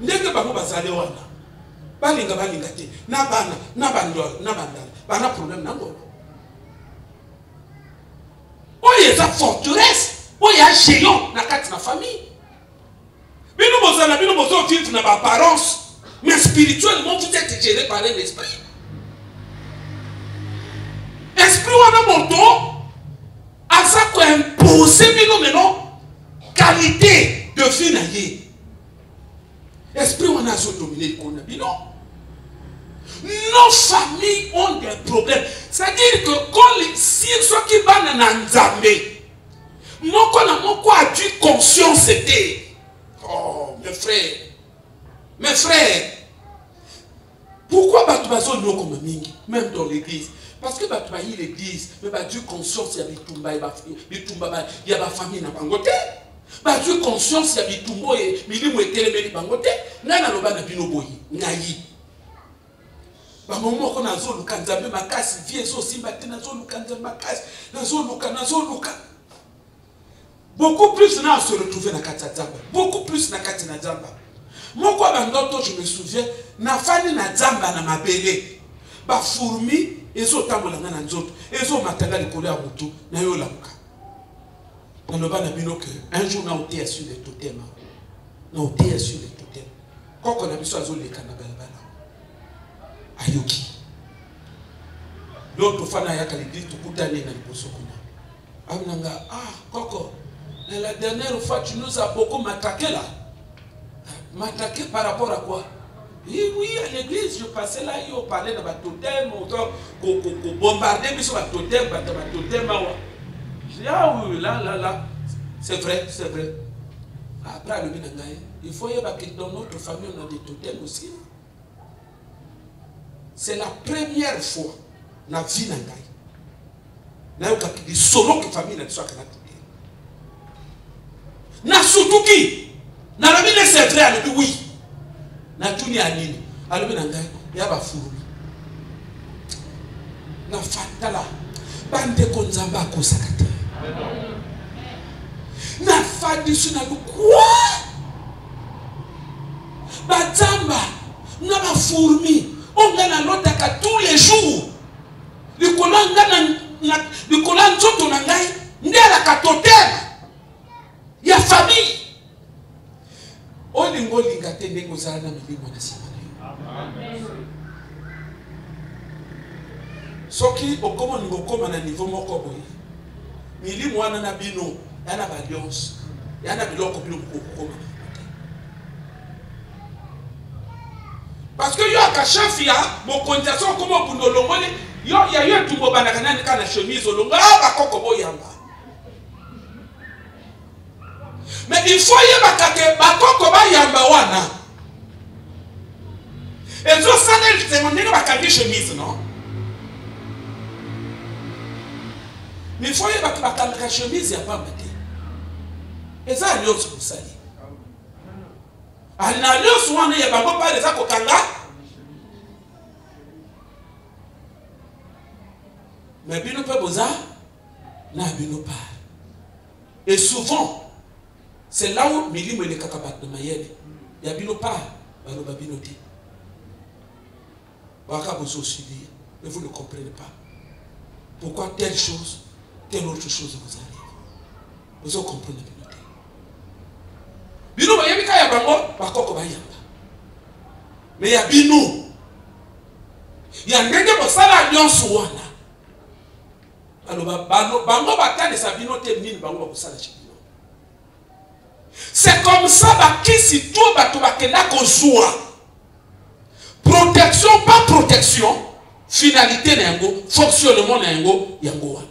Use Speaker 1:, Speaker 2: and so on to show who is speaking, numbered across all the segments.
Speaker 1: ndenge bango bazale wana balinga te na bana na bandolo na bandala bana problème nango oyo eza forteresse oyo ya géant na kati na famille bino bozala bino bozo vivre na apparence mais spirituellement vous êtes géré par un esprit wana moto asa ko imposer bino maintenant qualité de vie na ye esprit wana azo dominer kona bino. Nos familles ont des problèmes. C'est-à-dire que quand si ceux qui banent na nzambe moko a dû conscience était. Oh mes frères, pourquoi batu bazo no comme mingi même dans l'église? Parce que batu bayi l'église mais ba dû conscience ya bitumba ya ba famille na bangote. Ba dû conscience ya bitumbo e milimu etelemeli bangote ngana loba na bino boyi ngayi. Ba momo ko nazo luka nzambe makasi vie so simba te nazo luka nzambe makasi nazo luka beaucoup plus na se retrouver na kati nzamba beaucoup plus na kati na nzamba moko bandoto je me souviens na fani na nzamba na mabele ba fourmi ezo tambola na nzoto ezo matanga likolo ya mutu na yo lamuka na loba na bino que un jour na oté sur les totems na oté sur les totems koko na biso azo leka na balabala ayoki l'autre fois na yaka l'église tukutane na liboso kuna amnanga koko la dernière fois tu nous as beaucoup matraqué là. Matraqué par rapport à quoi? Oui, à l'église, je passais là, il parlait de ma totem, on bombardait, mais sur ma totem, je dis, oui, là, c'est vrai. Après, il faut y avoir que dans notre famille, on a des totems aussi. C'est la première fois dans la vie de Nangaï. Il y a solo que famille n'a pas na sutuki na la mine c'est vrai alobi oui na tuni anini alobi na ngai ya ba furumi na fatala bande ko nzamba akosaka te na fadisu na quoi ba nzamba na ba furumi onga na lotaka tous les jours likolo ngana na likolo nzoto na ngai ndela katotema ya famille olingo linga te ndengo zala na milimo na sima amen soki okomo ningo koma na niveau moko boye milimo wana na bino yana ba alliance yana biloko bino kokoma parce que yo akashafia mokonzaso komo bundolongoli yo ya yo tumbo banaka nani kana chemise olonga ba koko boyamba. Mais il faut y avoir que bakoko ba yamba wana. Et zo sana il te monne ba kangi chemise non? Mais il faut y avoir que bakanga chemise ya pas mate. Et ça alliance pour ça. Alliance wana ya babo pa les akokanga. Mais bino pe boza na bino pa. Et souvent c'est là où milimo le kakabat de mayele. Ya bino pa, bano babino ti. Baka bozo suivi, mais vous ne comprenez pas. Pourquoi telle chose, telle autre chose vous arrive. Vous comprenez bino ti. Bino ba yebika ya bango, bakoko ba yamba. Mais ya bino. Ya ndenge bo sala nyonso wana. Alors bango batane sa bino te mine bango ba sala chi. C'est comme ça que si tout bakenda kozwa protection pas protection finalité na yango fonctionnement na yango wana.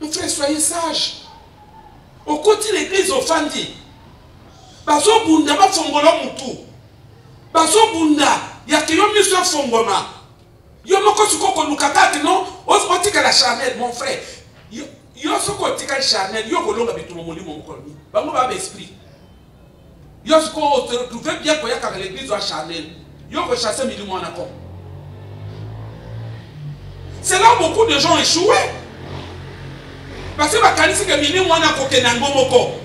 Speaker 1: Mes frères, soyez sages. Au côté l'église au fandi bazo bunda ba fongola mutu bazo bunda ya kiyo miso fongoma. Yo moko sukoko lukakati no otika la Chanel mon frère yo soko tika Chanel yo kolonga bitumo molimo mokoni bango ba esprit yo soko te retrouver bien ko yaka l'église à Chanel yo ko chasser milimo na ko C'est là où beaucoup de gens échouaient. Parce que bakanisi ke bini mwana koke na ngomoko.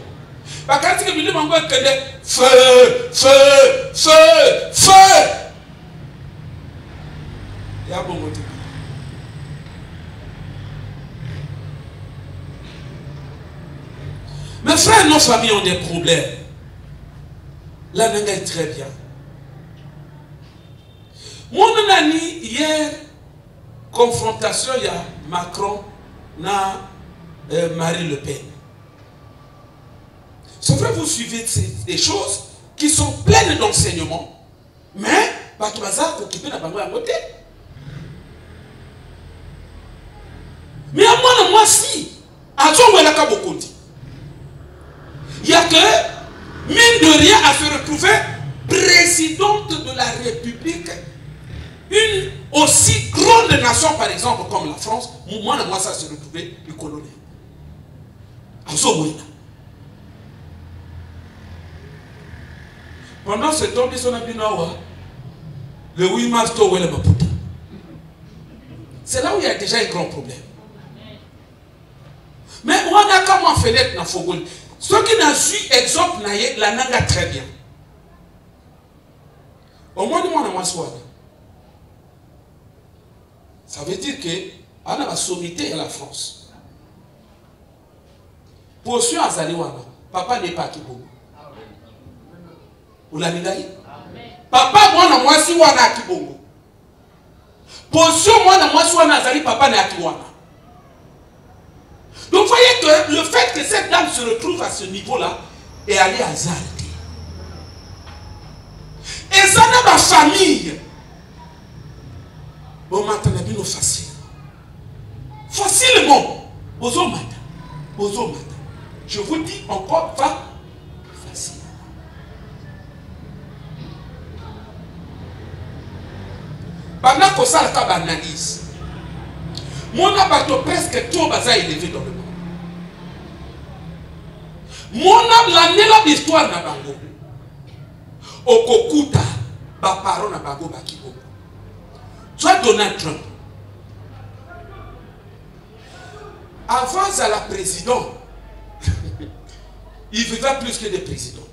Speaker 1: Bakanisi ke bini mwana koke feu, feu, feu, feu. Ya bongo te. Mes frères, nos familles ont des problèmes. La langue est très bien. Mon ami, hier, confrontation, il y a Macron na Marine Le Pen. C'est vrai, vous suivez des choses qui sont pleines d'enseignements, mais Bato Bazar occupé na bango à côté. Mais à moi, si, à tout le monde, il y a que, mine de rien, à se retrouver présidente de la République, une aussi grande nation, par exemple, comme la France, moi, ça se retrouver du colonel. Pendant ce temps, le 8 mars, c'est là où il y a déjà un grand problème. Mais on a comment fait dans Fogol. Ceux qui n'ont su exemple, la nanga très bien. Au moins, on a ça veut dire que on a la sommité à la France. Pour ceux à Zaliwana, papa n'est pas à Kibogo. Vous l'avez dit? Papa, moi, si on a Kibogo. Pour ceux, moi, si on a Zali, papa n'est à Kiwana. Donc, vous voyez que le fait que cette dame se retrouve à ce niveau-là est allée à Zaldi. Et ça n'a pas famille. Bon, maintenant, on a facile. Facilement. Je vous dis encore pas facile. Pendant que ça, la analyse. Mon abato presque tout baza élevé dans le monde. Mon âme la l'histoire na bango. Okokuta, ba parole na bango bakibo. Soit Donald Trump. Avant à la président, il vivait plus que des présidents.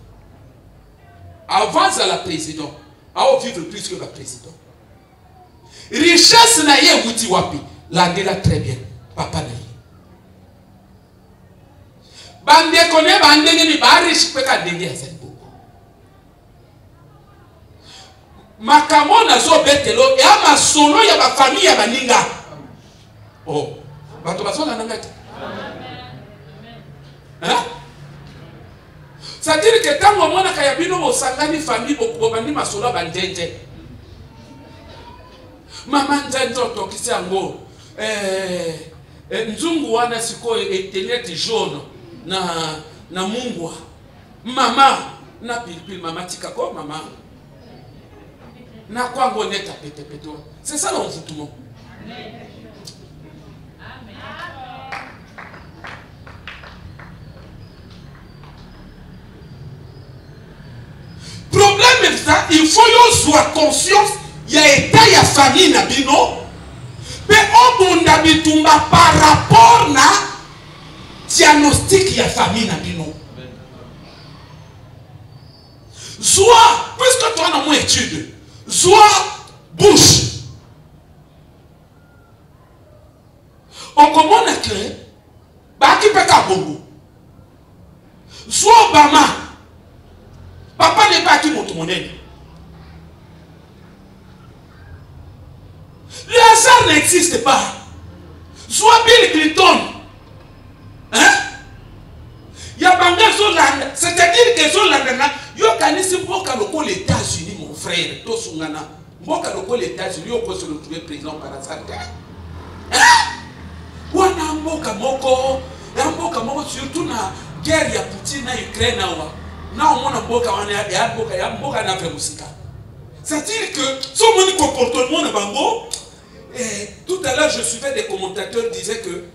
Speaker 1: Avant à la président, à vivre plus que la président. Richesse na ye wuti wapi. La guerre très bien. Papa na ye. Bande kone bande ni ba riche pe ka denge ya zali boko. Makamo na zo betelo ya masolo ya ba famille ya baninga. Oh, bato basola nanga te. Hein? C'est-à-dire que tant mwana kaya bino bo sangani famille bo bandi masolo bandenje. Mama nzanzo tokisi yango nzungu wana siko etenete jaune na mungwa mama na pilipili mama tikako mama na kwango neta pete pete. C'est ça l'envoûtement. Problème est ça, il faut y soit conscience. Il y a état, il y a famille, nabino. Mais on a bitumba par rapport na diagnostic, il y a famille, nabino. Soit, puisque toi, dans mon étude, soit Bush. On commence à créer, Baki Peka Bongo. Soit Obama. Papa n'est pas qui monte mon aide. Le hasard n'existe pas. Soit Bill Clinton. Hein? Il y a Banga Zolanda. C'est-à-dire que Zolanda, il y a kanisi mboka loko les États-Unis, mon frère. Tosungana. Mboka loko les États-Unis, on peut se retrouver président par hasard. Hein? Wana mboka moko. Mboka moko surtout na guerre ya Poutine na Ukraine na au mona mboka wana ya mboka na musika. C'est-à-dire que ce mon comportement na bango. Tout à l'heure, je suivais des commentateurs qui disaient que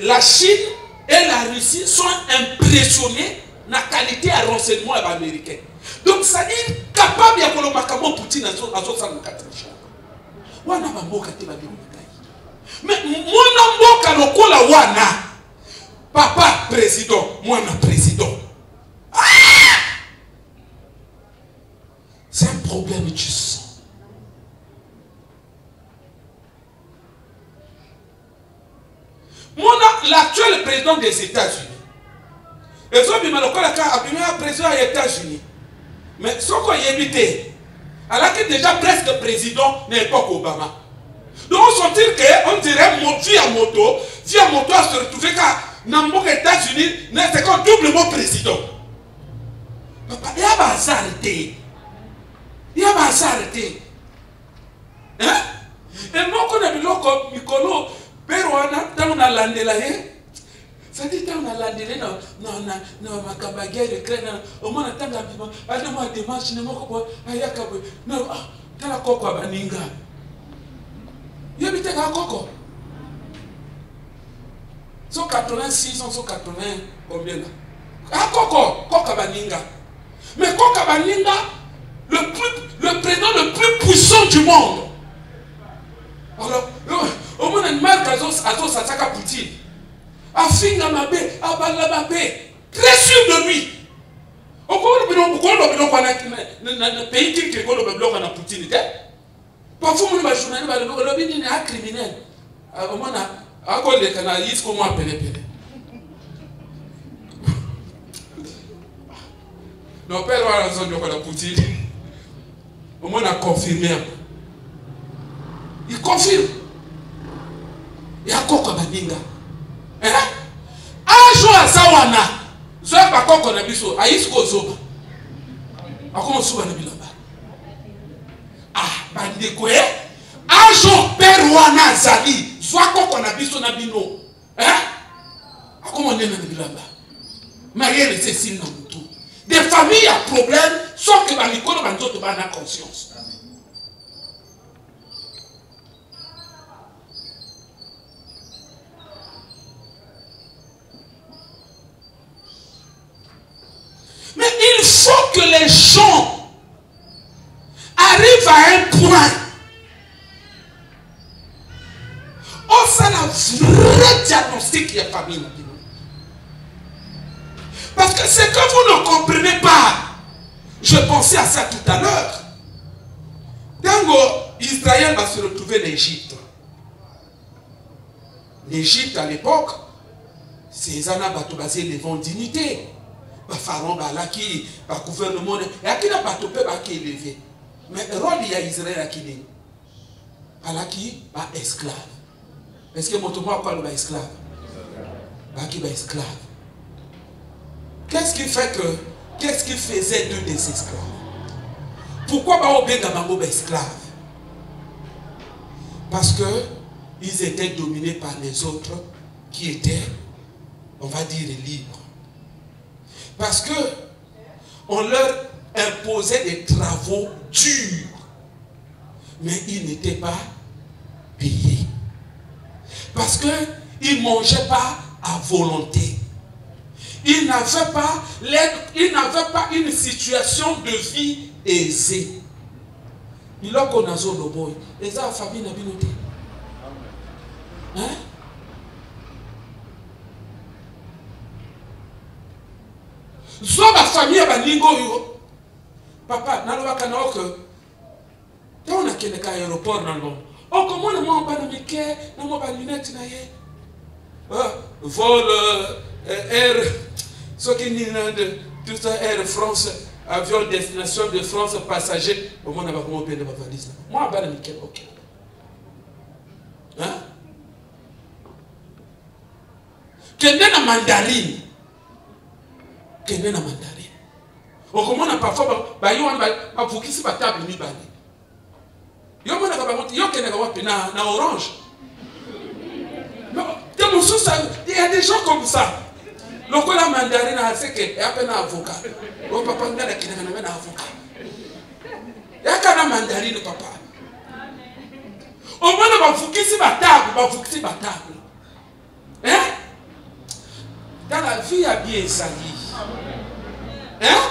Speaker 1: la Chine et la Russie sont impressionnés de la qualité à renseignement américain. Donc, ça dit capable de faire le Poutine à 64 ans. Mais mon mboka lokola wana. Papa président, moi na président. Ah! C'est un problème du sang. L'actuel président des États-Unis. Et ça, il m'a le président des États-Unis. Mais ce qu'on y évité, alors que déjà presque président n'est pas Obama. Donc on sentit qu'on dirait via moto à se retrouver car dans les États-Unis, c'est comme doublement président. Papa, il y a pas s'arrêter. Il y a pas s'arrêter. Hein? Et moi, quand on a vu comme Mikolo, Perouana, dans la landela, ça dit dans la landela, non, ma cabagère, au moins, on a tant d'habitants, à moi, des marches, ne m'en pas, à Yakabou, non, dans la coco à Baninga. Il y a habité à Coco. 186, 180, combien là? À Coco à Baninga. Mais Coco à Baninga, le président le plus puissant du monde. Alors, au moins, une marque à Sasaka Poutine. À Finga Mabé, à Balababé, très sûr de lui. Au pays qui est le bloc en Poutine. Parfois, on va journaliser, un criminel. Au moins, à quoi les canalistes, comment appeler. Nos pères ont raison de la Poutine. Au moins, on a confirmé. Il confirme. Il y a Koko Baninga. Hein? Un jour à Sawana, Zoé Bakoko Nabiso, Aïsko Zoba. A comment Souba Nabilaba? Ah, Bandekoué. Un jour, Perouana Zali, soit Koko Nabiso Nabino. Hein? A comment on est Nabilaba? Marielle, c'est signe dans tout. Des familles à problème, sauf que Banikolo Banzoto Bana conscience. Mais il faut que les gens arrivent à un point où ça a un vrai diagnostic de la famille. Parce que c'est que vous ne comprenez pas. Je pensais à ça tout à l'heure. Quand Israël va se retrouver en Égypte. L'Égypte à l'époque, c'est un bateau basé devant dignité. Le pharaon, le gouvernement, il y a qui n'a pas topé, qui est élevé. Mais le rôle, il y a Israël qui est qui est esclave. Est-ce que mon tournoi parle de esclave? Qui est esclave. Qu'est-ce qui faisait d'eux des esclaves? Pourquoi pas au Bengamango esclaves? Parce que ils étaient dominés par les autres qui étaient, on va dire, libres. Parce que on leur imposait des travaux durs, mais ils n'étaient pas payés. Parce qu'ils ne mangeaient pas à volonté. Ils n'avaient pas une situation de vie aisée. Il a qu'on a zone au boy. Et ça, la famille n'a pas noté. Hein? Soit ma famille a balingo yo. Papa, n'alloka na ok. T'as on a qu'un aéroport dans le monde. Oh, comment on a pas de miquet, on a pas de lunettes na yé. Vol air, ce qui n'est de tout ça Air France, avion destination de France passager. Au moins on a pas comment payer de ma valise. Moi pas de miquet, ok. Hein? Qu'est-ce que mandarine? Qu'est-ce que mandarine? Oh, comment on a parfois bah pour qui c'est pas table ni bani. Yo mona ka bamonti yo kene ka wapi na orange. Non, il y a des gens comme ça. Le coup la mandarine a fait que et à peine avocat. Oh papa ngana kene na avocat. Ya kana mandarine papa. Au moins ba fukisi ba table. Hein? Dans la vie il y a bien sali. Hein?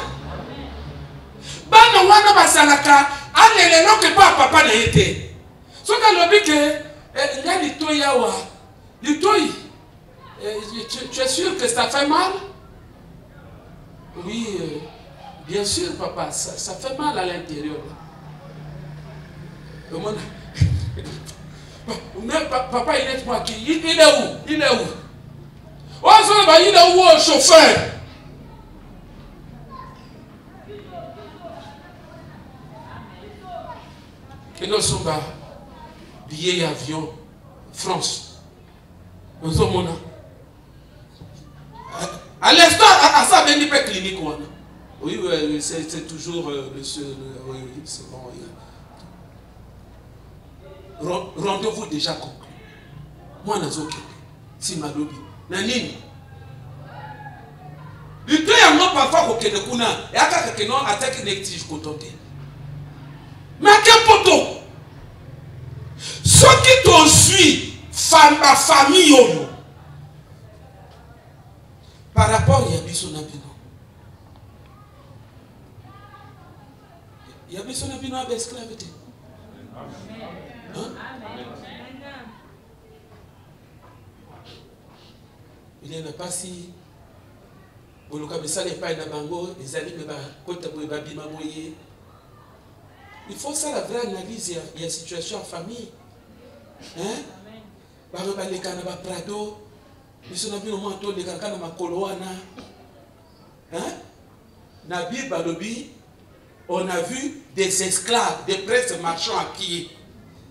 Speaker 1: Bana wana basalaka alelelo que pas papa na été. So ka lobi que Il y a l'itoi yawa. L'itoi. Tu es sûr que ça fait mal? Oui, bien sûr, papa. Ça fait mal à l'intérieur. Papa, il est moi qui. Il est où? Il est où? Oh, il est où, le chauffeur? Et nous sommes billet avion France. Nous sommes à l'instant, à ça, même pas clinique. Oui, c'est toujours monsieur. Oui, c'est bon. Rendez-vous déjà conclu. Moi, je suis si ma lobby. Nanini. Le deux a non parfois que le kuna et à que non attaque négatif côté. Mais quel poteau? Ce qui t'en suit, ma famille, par rapport à Yabiso Nabino. Yabiso Nabino a esclavité. Il n'y en a pas si. Il faut ça la vraie analyse, il y a une situation en famille. Hein? Prado, Nabi Balobi, on a vu des esclaves, des princes marchant à pied,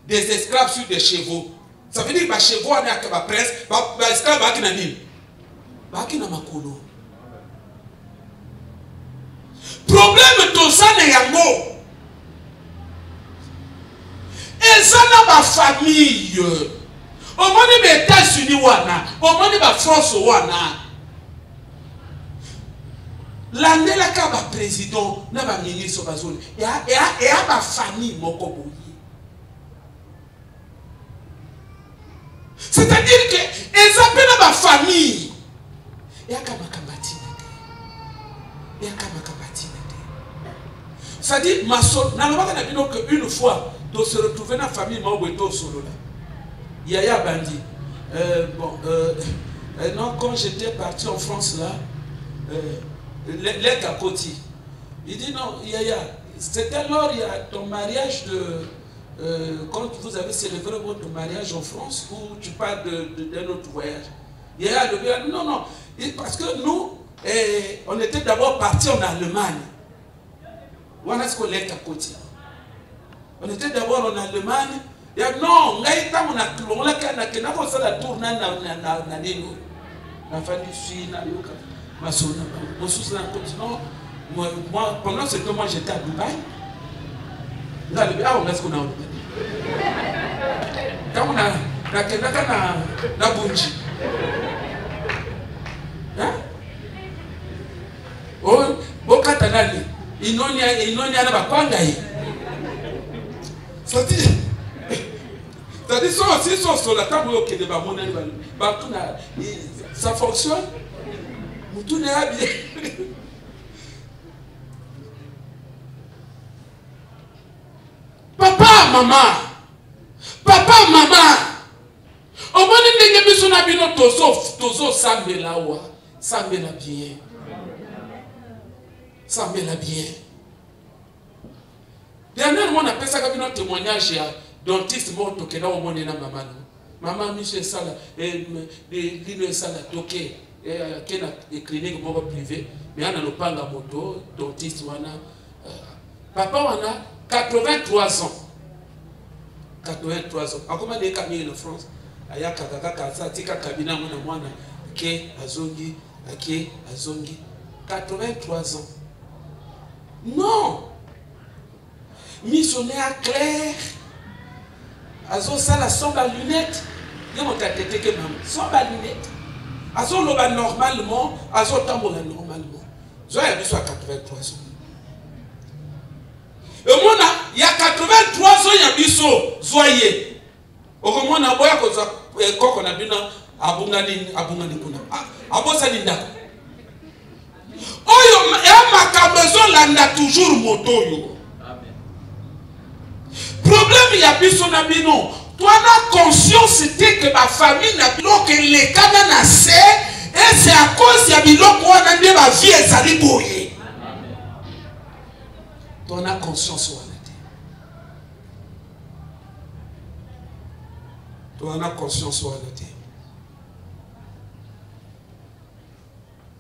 Speaker 1: des esclaves sur des chevaux. Ça veut dire que les chevaux sont à la presse, les esclaves sont à la ville. Problème de ça n'est pas. Et ça n'a pas famille. Au moins les États-Unis, au moins les France, l'année là quand le président n'a pas ministre sur la zone, et à ma famille, mon coboy. C'est-à-dire que ils appellent ma famille. Et à Kamakamatine. Et à Kamakamatine. C'est-à-dire, ma soeur, une fois, de se retrouver dans la famille, Yaya Bandi. Non, quand j'étais parti en France là, l'aide à côté. Il dit non, Yaya, c'était lors il y a ton mariage de. Quand vous avez célébré votre mariage en France, ou tu parles d'un autre voyage. Yaya le dit non, non, parce que nous, on était d'abord partis en Allemagne. Voilà ce qu'on est à côté. On était d'abord en Allemagne. Il y a non, on a été en Allemagne. On a fait la tour dans la ligne. La famille suit, ma soeur, mon soutien continent. Moi, pendant ce temps, moi j'étais à Dubaï. Ah, on a ce qu'on a. Quand on a Bunji. Hein? Oh, Bokatanali. Il n'en y a pas quoi. C'est-à-dire, si on sur la table, ça fonctionne. Tout n'est pas bien. Papa, maman. Papa, maman. Au moins, nous avons dit que tozo sambela wa. Sambela bien. Sambela bien. Dernièrement, on a fait ça comme un témoignage à dentiste mort toqué là au monde na maman. Maman Michel Sala et l'île Sala toqué et qui est clinique privée mais on a le panga moto dentiste wana papa wana 83 ans. 83 ans. Comment les camille en France aya kaka ça tika kabina mwana ke azongi ake azongi 83 ans. Non. Missionnaire clair. Azo ça la sombre à lunettes. Il m'a tête que maman. Sombre à lunettes. Azo loba normalement. Azo tambola normalement. Zoya biso à 83 ans. Et moi il y a 83 ans il y a biso zoye. Au moins na boya ko za koko na bina abungani kuna. Abosa linda. Oyo e makabezo landa toujours moto yo. Problème il y a biso na bino Toi, la conscience c'était que ma famille n'a pas que les canaux naissent et c'est à cause de biloko on a dit ma vie est allée bouiller. Toi, la conscience ou toi, la conscience ou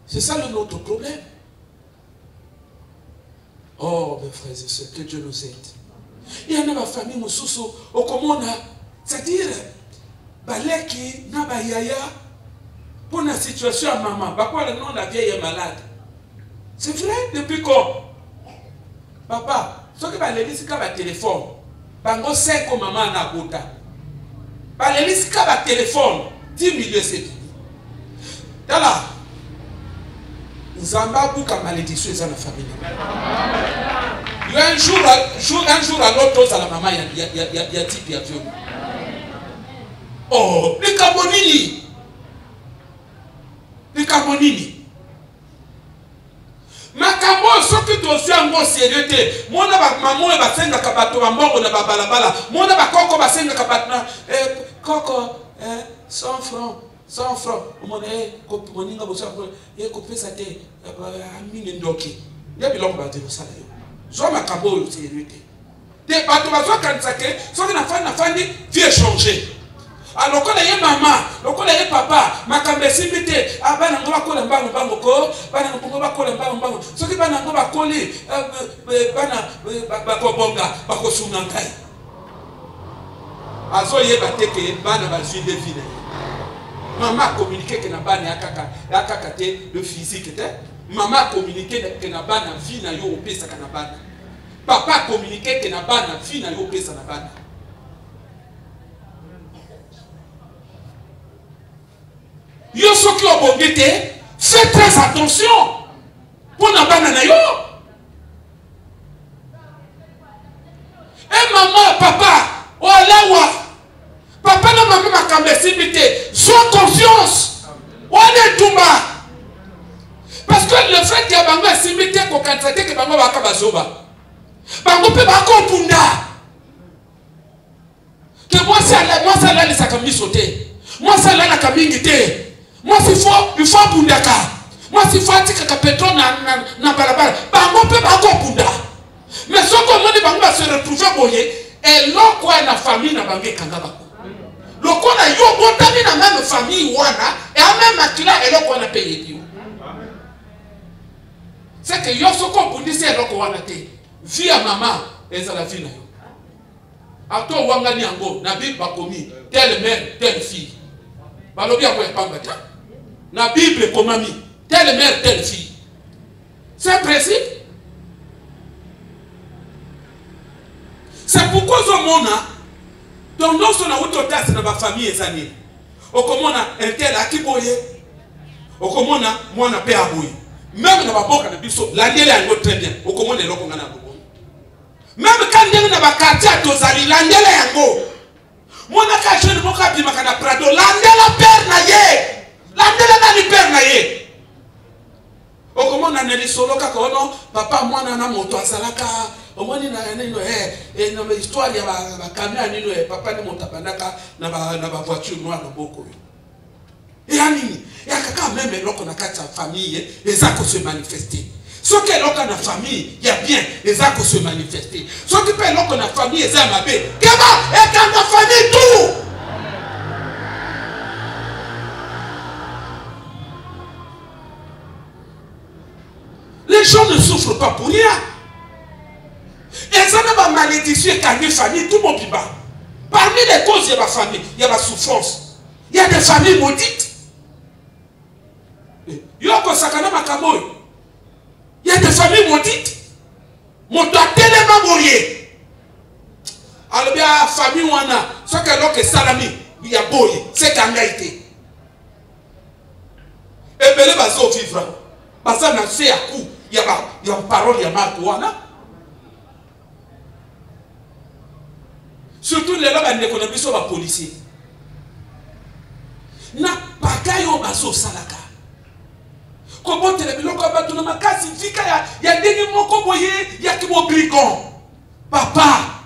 Speaker 1: c'est ça notre problème. Oh, mes frères et sœurs, que Dieu nous aide. Il y a une famille, au comment c'est-à-dire, baleki, na yaya, pour la situation à maman, pourquoi le nom de la vieille est malade? C'est vrai, depuis quand? Papa, ce qui va aller, c'est qu'il y a un téléphone. Bango 5 ans, maman n'a pas de baleli, c'est qu'il y a un téléphone. 10 millions, c'est fini. Là, nous avons beaucoup de malédiction dans la famille. Il y a un jour à l'autre, à la maman, il y a type, il y a vieux. Oh, les Carbonini. Les Carbonini. Ma camo, ce que tu as fait en gros sérieux, moi, maman, elle va faire un kabato, maman, on a balabala. Moi, on a coco, va faire un kabato. Coco, 100 francs. 100 francs. On a coupé sa tête. Il y a des longues bâtiments. Je ma camo, sérieux. Des bateaux, ceux qui n'ont pas vie changer. Alors, quand il y a maman, quand il y a papa, ma cambresse imité, ah, ben, on va coller un ballon, ben, on va coller un ballon, ceux qui vont coller, bakobonga, bakosunangai. Azo ye bateke, bana balfi de vie. Maman communiqué que na bana yakaka te le physique te. Maman communiqué que na bana vie na yo opesa kana bana. Papa communiqué que na bana vie na yo opesa na bana. Yo ceux qui ont bongé, faites très attention pour ne pas nayo. Et maman, papa, oh là, papa n'a maman ma cambressibité, sois confiance. On est tout bas. Parce que le fait qu'il y a bango simité pour constater que bango va kabazoba. Bango peut pas comprendre. Que moi ça là les sakami sauter. Moi ça là la kamingité. Moi, il faut abundaka. Moi, il faut attirer pétrole na balabala. Bango peut pas abunda. Mais ce qu'on dit, bango va se retrouver boyé. Et l'on quoi na famille na bango kangaba. L'on quoi na yo bontami na même famille wana et en même akila et l'on quoi na payé bio. C'est que yo ce qu'on dit c'est l'on quoi na te. Vie à maman et ça la vie na yo. Ato wanga ni ango na bi bakomi telle mère telle fille. Balobi a pas de la Bible comme ami, telle mère, telle fille. C'est un principe. C'est pourquoi ce monde, donc nous sommes en autotasse dans ma famille et amis. Au comment on a un tel à qui boyer. Au comment on a moi on a payé à boyer. Même dans ma boca de biseau, l'année est très bien. Au comment on est là qu'on a beaucoup. Même quand on est dans ma quartier à Tozali, l'année est beau. Moi on a caché le mot qui m'a prado. L'année la père naïe. L'andela nani père naïe. Au comment on a né solo kako non papa moi na moto asalaka. Au moins na et na histoire ya ba camion nino papa ni monta bandaka na ba voiture noire na boko. Et anini ya kaka même loko na kati famille et ça ko se manifester. Ce que loko na famille il y a bien et ça ko se manifester. Ce qui peut loko na famille et ça mabe. Keba et quand la famille tout. Les gens ne souffrent pas pour rien. Et ça n'a pas malédiction quand une famille, tout le monde bas. Parmi les causes, il y a ma famille, il y a ma souffrance. Il y a des familles maudites. Il y a des familles maudites. Mon doigt tellement mouillé. Alors, il y a une famille où on a, ce que l'on est salami, il y a boye, c'est qu'en a été. Et bien, les bateaux vivent. Parce que ça fait à coup. Il y a une parole, il y a ma douane. Surtout les gens qui ne sont pas policiers. Na pagayo baso salaka. Comment tu les biloko batu na makasi fika ya deni moko boye ya kibo brigand. Papa,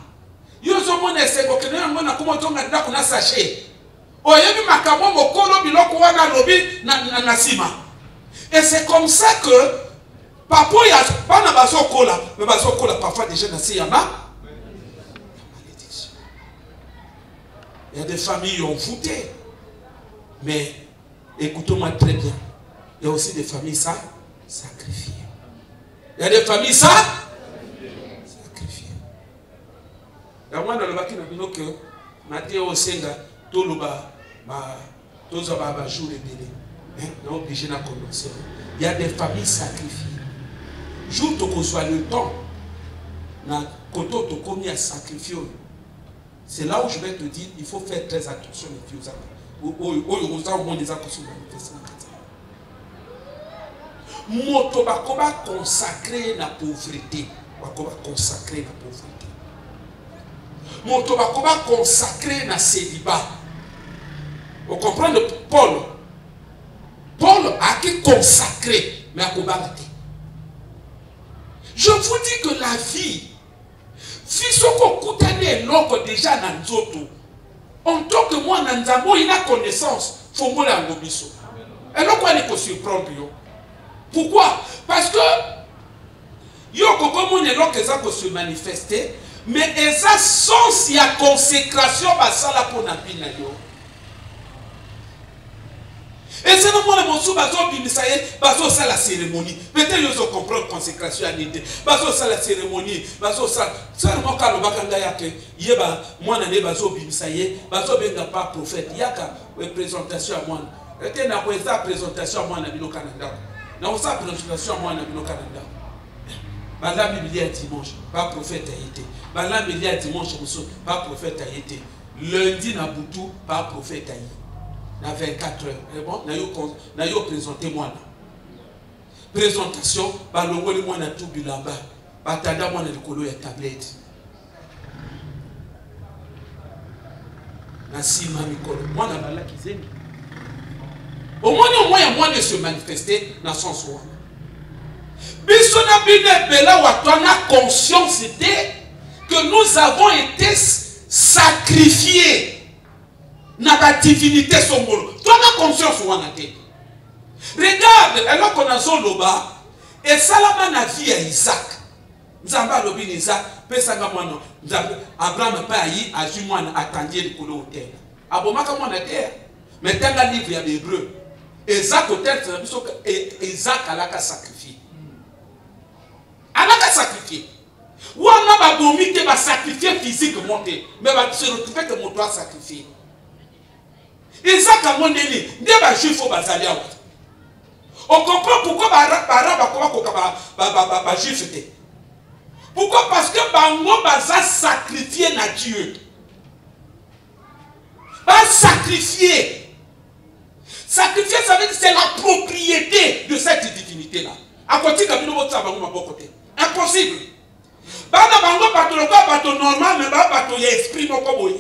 Speaker 1: yo au monde esengo que nous na comment on a qu'on a sachet. Oyebi makabo mokolo biloko wana lobi na sima. Et c'est comme ça que papa ya bana bazokola, mais bazokola parfois déjà na si yana. Il y a des familles qui ont fouté. Mais écoutez-moi très bien. Il y a aussi des familles sacrifiées. Il y a des familles sacrifiées. Il y a moi dans le bac qui n'a pas que Mathéo Senga, tout le bas, tout le bas, jour et délai. On est obligé de commencer. Il y a des familles sacrifiées. Jour où soit le temps, quand tu as commis à sacrifier, c'est là où je vais te dire, il faut faire très attention les filles. Moto bakoba consacré la pauvreté. Bakoba consacré la pauvreté. Moto bakoba consacré la célibat. Vous comprenez Paul? Paul a qui consacré, mais à Kobalate. Je vous dis que la vie, si ce qu'on coûte déjà dans Nzoto, en tant que moi, Nanzamo, il a connaissance, il faut que je me dise. Et là, quoi, il faut surprendre. Pourquoi? Parce que, il y a que ça peut se manifester, mais ça, sans la consécration, ça la pour la vie. Et c'est le moment où bazo la cérémonie. Peut-être qu'ils ont compris la consécration à l'été. Bazo la cérémonie. Bazo ça. Seulement quand le bakanga yake, yeba moi n'ai bazo bimisaye. Bazo benga pas prophète. Yaka présentation à moi. Était na quoi présentation à moi na bilo Canada. Na ça présentation à moi na bilo Canada. Bala Biblia dimanche, pas prophète a été. Bala Biblia dimanche, pas prophète a été. Lundi na Boutou, pas prophète a été. Dans 24 heures. Et bon, n'a eu présenté moi. Présentation, balongo le moi na tout bilamba. Batada moi na likolo ya tablette. Na sima mikolo. Moi na bala kizemi. Au moins il y a moyen de se manifester dans son soi. Bisona bine bela watona conscience que nous avons été sacrifiés. Na ba divinité songolo. Tu as conscience ou anate. Regarde, alors qu'on a son loba, et salama na vie à Isaac. Nzamba lobi Isaac, pesanga mwana. Abraham pa yi azu mwana attendier le kolo hôtel. Abomaka mwana terre. Mais dans le livre il y a des Hébreux. Isaac hôtel c'est biso que Isaac alaka sacrifier. Alaka sacrifier. Ou ana ba bomi te ba sacrifier physiquement mais ba se retrouver que mon doit sacrifier. Isaac a mon délit. Dès que je suis basalia. On comprend pourquoi juif était. Pourquoi? Parce que bango baza sacrifié na Dieu. Ba sacrifier. Sacrifier, ça veut dire c'est la propriété de cette divinité là. À côté de impossible. Bana bango bato normal mais bato ya esprit moko boye.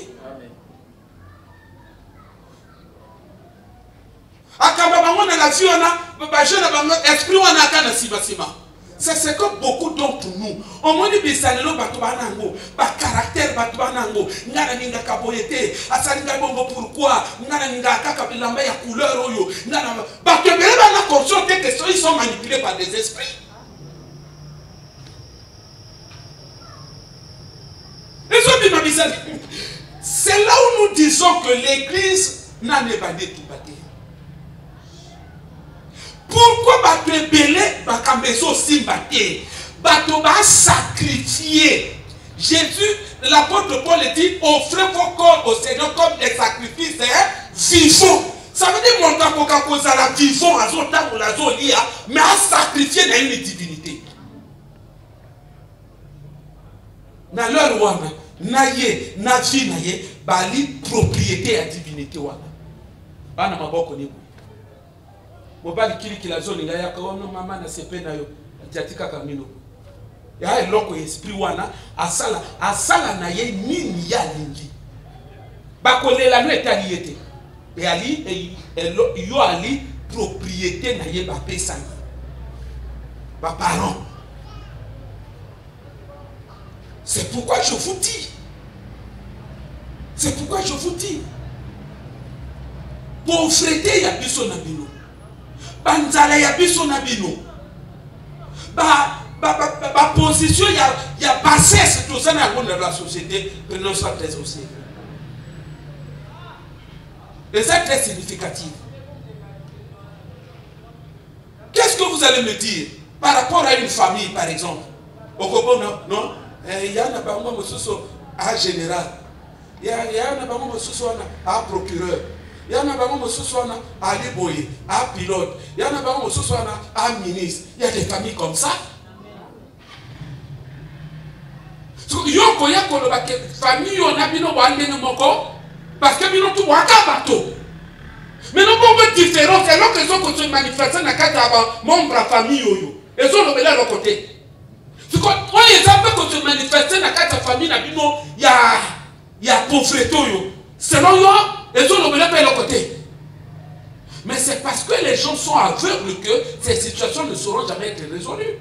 Speaker 1: C'est ce que beaucoup d'entre nous, au moins des bisalelo batubanango, ba caractère batubanango, ngana ninga kaboyete, asalinga bongo pourquoi, ngana ninga kaka bilamba ya couleur oyo, ngana batubele bana conscience que ils sont manipulés par des esprits. C'est là où nous disons que l'église n'a pas tout battu. Pourquoi bato ebele bakambezo simbaté bato ba sacrifier Jésus, l'apôtre Paul dit offrez vos corps au Seigneur comme des sacrifices vivants. Ça veut dire mon temps qu'on cause la vivant à son temps la zone mais à sacrifier dans une divinité. Na leur wana naye na vie naye bali propriété à divinité wana. Bana maboko ni Mobali kili la zone ya kaono mama na sepe na yo jatika kamino ya eloko esprit wana asala na ye nini ya lingi bakolela no etali yete e ali yo ali propriété na ye ba pesa ba parents. C'est pourquoi je vous dis C'est pourquoi je vous dis, pauvreté ya biso na bino, banzala ya biso na bino, ba position ya bassesse tout ça dans la société, prenons ça très au sérieux. Et c'est très significatif. Qu'est-ce que vous allez me dire par rapport à une famille, par exemple? Au Congo, non? Il y a un général, il y a un procureur, il y a un liboye, un pilote, il y a un ministre. Il y a des familles comme ça. Famille, on a parce que nous avons un bateau. Mais nous avons une différence. C'est là que nous avons manifesté dans la membre de la famille. Et nous avons l'autre côté. Quand ils ont fait manifester dans la famille, il y a pauvreté. Selon eux, ils ont l'autre côté. Mais c'est parce que les gens sont aveugles que ces situations ne sauront jamais être résolues.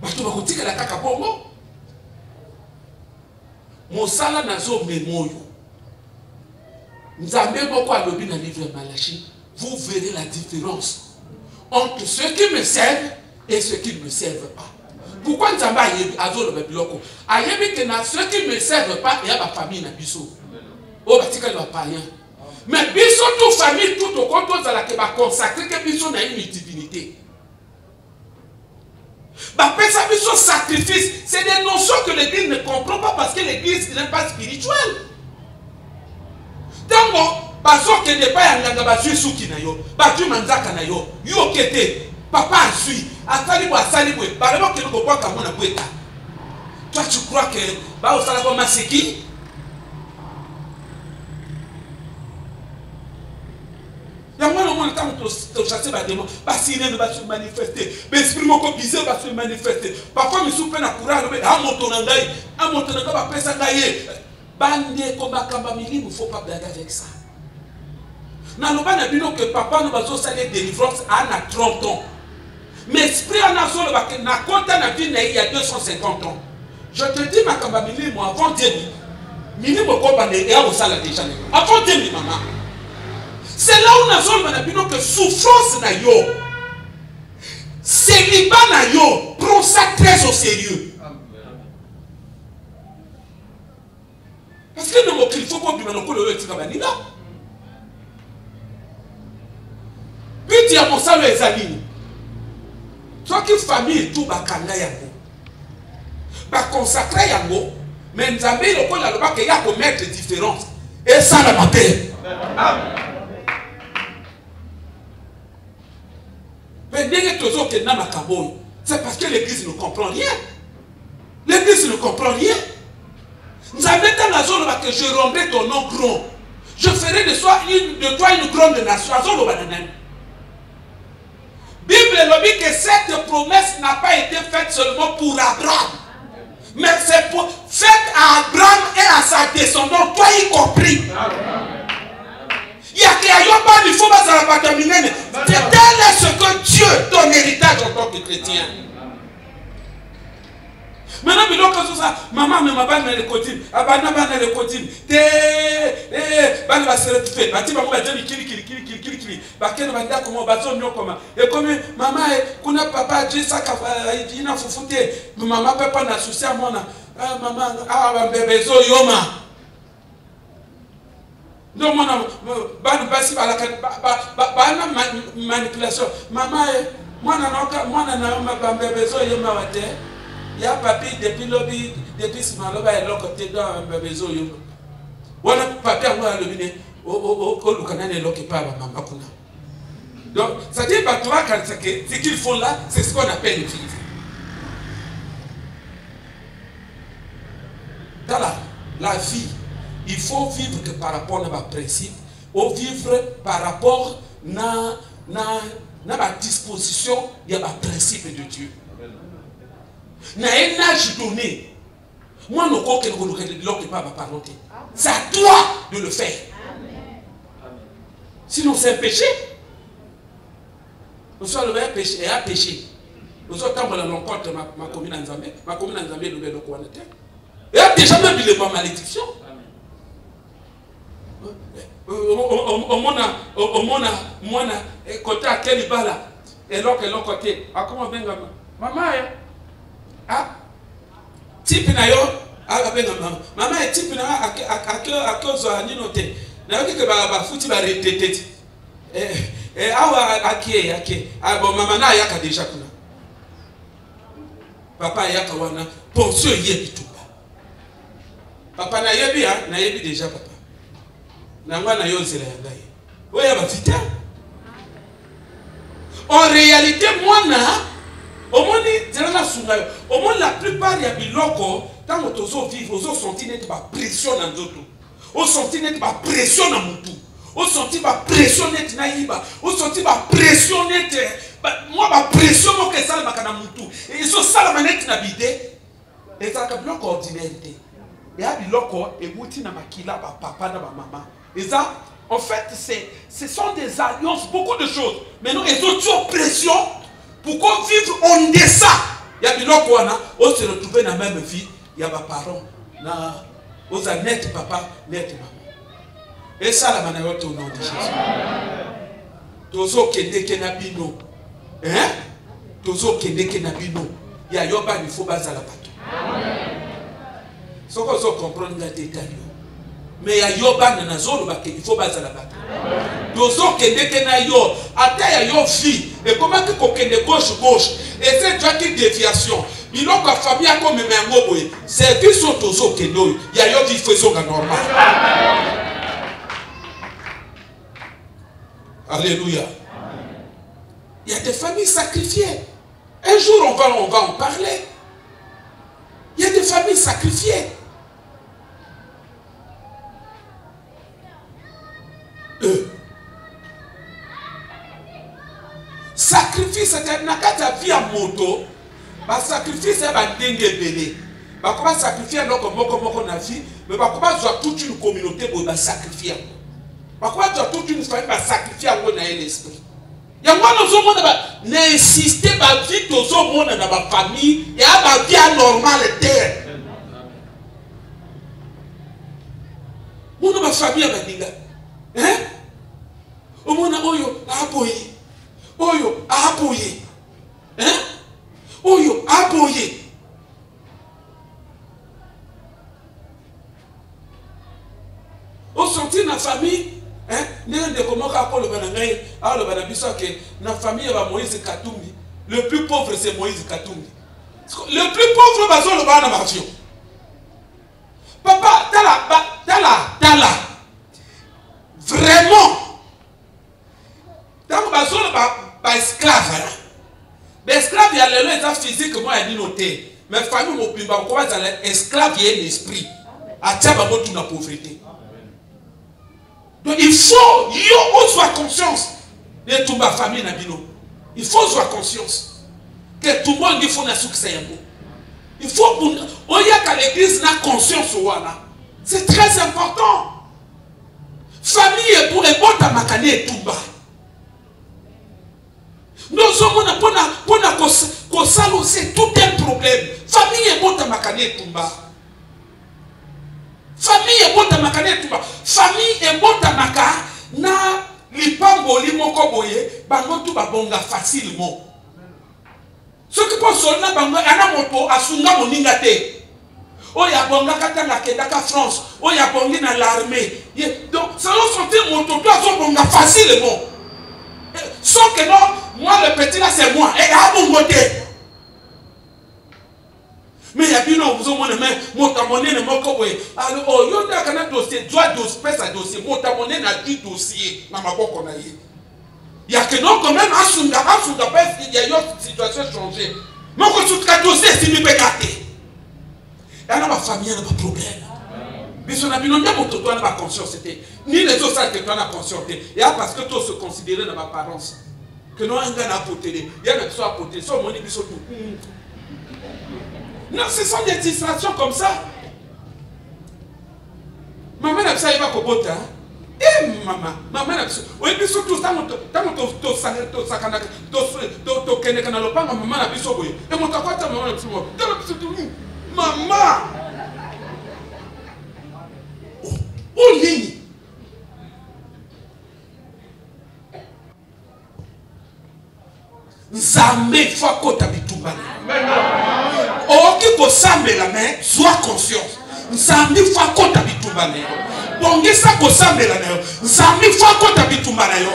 Speaker 1: Parce que vous dites que la caca bongo. Mon sala nazo mémoire. Nous avons beaucoup à l'objet dans le livre Malachi. Vous verrez la différence entre ceux qui me servent et ceux qui ne me servent pas. Pourquoi nous avons azolo biloko? Ayebi que ceux qui ne me servent pas, il y a ma famille na biso. Oh batika le païen. Mais biso toute famille tout au compte de la que va consacrer que biso na une divinité. Biso sacrifice, c'est des notions que l'Église ne comprend pas parce que l'Église n'est pas spirituelle. Donc, baso que n'est pas yanga basu suki na yo, batu manzaka na yo, yo kete, papa asui, asali bo, baremo que nous bois comme on a boueta. Toi tu crois que ba osala comme maseki? Ya moi le monde quand tu chasser ba démon, ba sirène ne va se manifester, ba esprit moko bizarre va se manifester. Parfois me soupe na courage, a moto na ngai, ba pesa ngai. Bande komba kamba mili, il ne faut pas blaguer avec ça. Naloba na bino que papa nous va faire délivrance à 30 ans. Mais esprit en a solo ba que na konta na vie il y a 250 ans. Je te dis ma kamba mili moi avant Dieu. Mili moko ba ne ya osala déjà. Avant Dieu maman. C'est là où na solo na bino que souffrance na yo. Célibat na yo, prends ça très au sérieux. Parce que nous il faut qu'on puisse nous coller le tigabani là. Puis il y a mon salut les amis. Soit que famille tout bakanga yango. Ba consacrer yango, mais nous avons le col là qu'il y a pour mettre différence. Et ça la mater. Mais dès que toujours que n'a ma kaboy, c'est parce que l'église ne comprend rien. L'église ne comprend rien. Nous avons dans la zone que je rendrai ton nom grand. Je ferai de toi une grande nation. Bible dit que cette promesse n'a pas été faite seulement pour Abraham. Mais c'est pour faite à Abraham et à sa descendance, toi y compris. Il y a qu'il faut pas terminer. C'est tel est ce que Dieu, ton héritage en tant que chrétien. Maintenant, il y a ça. Maman, mais ma banne est le cotine. Abana banne est le cotine. Banne va se retrouver. Bati va mourir. Kili. Bakene banda comment bazo nyo comment. Et comme maman, kuna papa dit ça qu'il n'a fouté. Maman papa n'a souci à moi. Maman, bébé zo yoma. Non, mon ban basi bala manipulation. Maman, moi na bébé zo yoma wate. Il y a papi depuis lobby, depuis ce moment-là, il y a l'autre côté dans un besoin. Voilà, papi a moi le binet. Au Lucana n'est pas maman. Donc, ça dit, ce qu'ils font là, c'est ce qu'on appelle vivre. Dans la vie, il faut vivre que par rapport à ma principe, ou vivre par rapport à ma disposition, il y a ma principe de Dieu. Na un âge donné, moi ne crois que pas ma parenté. C'est à toi de le faire. Sinon c'est un péché. Nous sommes le péché et un péché. Nous sommes dans l'encontre ma commune en Zambie, le bel et a déjà même eu les malédiction. omona mwana côté à quel bala et l'autre côté à comment benga maman ah type na yo a benga maman et type na à cause ni noté na yo que ba futi ba retetete awa ake ah bon maman na yaka déjà kuna papa yaka wana portion yebi tout papa na yebi déjà papa na ngwana yo zela ya ngai oya ba vita en réalité mwana omoni zela sunga omoni la plupart ya biloko tango tozo vivre ozo sentir net ba pression na nzoto o sentir net ba pression na mutu o sentir ba pression net na yiba o sentir ba pression net moi ba pression mo ke sala makana mutu et so sala manet na bide et ça ka biloko ordinaire et à biloko et muti na makila ba papa na ba mama. Et ça, en fait, ce sont des alliances, beaucoup de choses. Mais nous, ils ont toujours pression pour qu'on vive en deçà. Il y a des gens qui se retrouvent dans la même vie. Il y a des parents, aux net papa, net maman. Et ça, la manière au nom de Jésus. Tozo kende kenabino. Hein? Tozo kende kenabino. Il y a yoba, il faut baser la pato. Ce qu'on veut comprendre, les détails. Mais ya yoba na zolo ba il faut baza la bata dozo kende kena yo ata ya yo vie et comment que kokende gauche et c'est toi qui déviation biloko famille a comme mengo boye c'est que so dozo kendo ya yo vie faisons normal. Alléluia. Il y a des familles sacrifiées. Un jour on va en parler. Il y a des familles sacrifiées. Sacrifice c'est nakata vie à moto ba sacrifice ba ndenge belé ba ko ba sacrifier loko moko na vie mais ba ko ba zo toute une communauté bo ba sacrifier ba ko ba zo toute une famille ba sacrifier ngo na l'esprit ya ngwana zo mona ba na insister ba vie to zo mona na ba famille ya ba vie normale terre mona ba famille ba dinga hein omona oyo aboye oyo aboye hein oyo aboye o senti na famille hein ndenge comment ka ko le banangai a le banabiso ke na famille ba Moïse Katumbi le plus pauvre c'est Moïse Katumbi le plus pauvre bazo le bana martio papa tala vraiment donc bazo ba esclave là mais esclave il y a le état physique moi il dit noter mais famille mo pimba ko ba za esclave il y a l'esprit a taba mo tuna pauvreté. Donc il faut yo soit conscience de toute ma famille na bino. Il faut soit conscience que tout le monde il faut na succès yango. Il faut oya ka l'église na conscience wana. C'est très important. Famille pour ebota makane etumba. Nous sommes pona ko salo c'est tout un problème. Famille ebota makane etumba. Famille ebota makane tuba famille ebota maka na lipango limoko boye bango tu babonga facilement ce qui peut sonna bango ana moto asunga moninga te oya bonga katanga kedaka France oya bongi na l'armée donc ça nous sentir moto tu azobonga facilement sauf que non moi le petit là c'est moi et a bongo te. Mais il y a bien vous avez monté le moko alors oh yo da kana dossier droit d'espèce à dossier monté na 10 dossiers na maboko na ye il y a que non quand même asunga parce qu'il y a une situation changée moko tout ka dossier si mi pe katé ya na ba famille na ba problème biso na bino ndemo to na ba conscience c'était ni les autres que toi na conscience et parce que toi se considérer na ba parents que non un gars na poter ya na soit poter so moni biso tout. Non, ce sont des distractions comme ça. Maman n'a pas eu Kobota. Eh, maman n'a pas eu. Oui, puis surtout, maman n'a pas eu. Maman. Oh, ligne. Nzambe faut kota bitumba. Oki ko sambe la main, sois conscience. Nzambe faut kota bitumba na yo. Bongisa ko sambe la na yo. Nzambe faut kota bitumba na yo.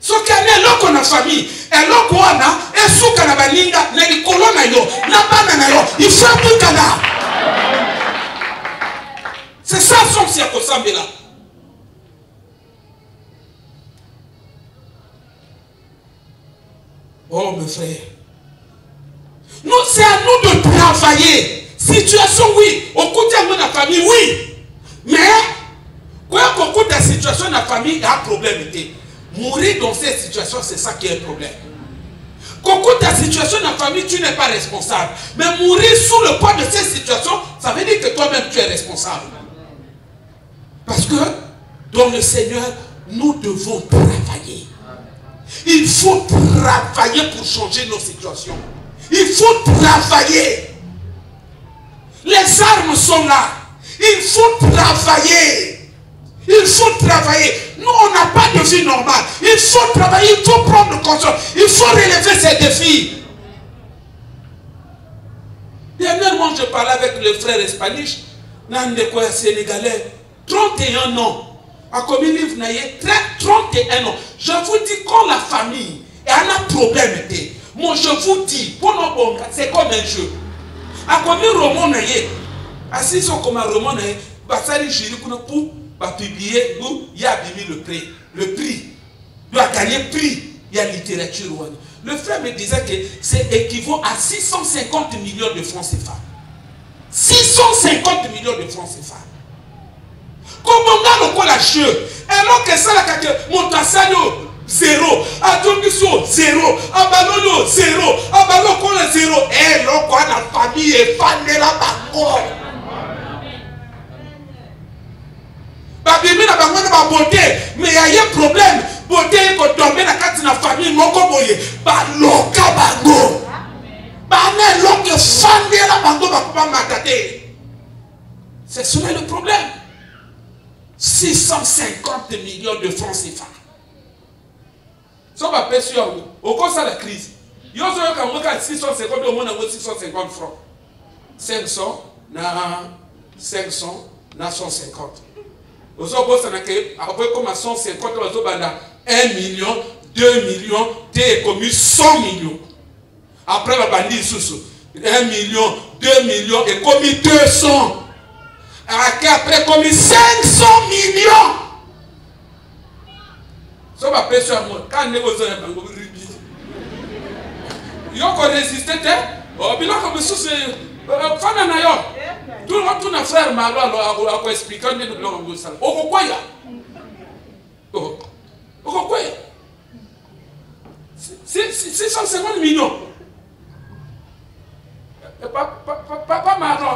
Speaker 1: So kane loko na famille, eloko wana esuka na baninga na likolo na yo, na bana na yo, il faut bukana. C'est ça son si ko sambe la. Oh mes frères, nous c'est à nous de travailler. Situation oui, au côté de la famille oui, mais quand au côté de la situation de la famille, il y a un problème. Mourir dans cette situation, c'est ça qui est le problème. Quand au côté de la situation de la famille, tu n'es pas responsable. Mais mourir sous le poids de cette situation, ça veut dire que toi-même tu es responsable. Parce que dans le Seigneur, nous devons travailler. Il faut travailler pour changer nos situations. Il faut travailler. Les armes sont là. Il faut travailler. Il faut travailler. Nous, on n'a pas de vie normale. Il faut travailler, il faut prendre conscience. Il faut relever ces défis. Dernièrement, je parlais avec le frère espagnol, un sénégalais, 31 ans. À comme il livre 31 ans. Je vous dis, quand la famille a un problème, moi je vous dis, c'est comme un jeu. À comme un roman, assis comme un roman, basali jiri pour publier, il y a le prix. Le prix. Il a gagné prix. Il y a littérature. Le frère me disait que c'est équivaut à 650 millions de francs CFA. 650 millions de francs CFA. Comment on a le jeu? Alors que ça, mon tassayo, 0. Atongiso, 0. Abalono, 0. Abaloko, 0. Et l'on a la famille est fanée là-bas. Babimi na bango na beauté, mais il y a un problème. Beauté ko tomber na kati na famille moko boye. Ba loka bango. Ba ne loke fande la bango ba kuba matate. C'est cela le problème. 650 millions de francs CFA. Ça va payer sur vous. Au cours de la crise, il y a 650 au moins 650 francs. 500 na 500 na 150. Au moins, après comme à 150, on a 1 million, 2 millions, t'es commis 100 millions. Après, on va dire 1 million, 2 millions et commis 200. Après, commis 500 millions. Ça va payer sur moi. Quand on négocie, on va rubis. Il y a encore résisté. Oh, bien comme ça, c'est. Tout le monde, tout notre frère Malo, a expliqué que nous avons besoin de ça. Pourquoi il y a? Pourquoi il y a? 650 millions. Papa Malo,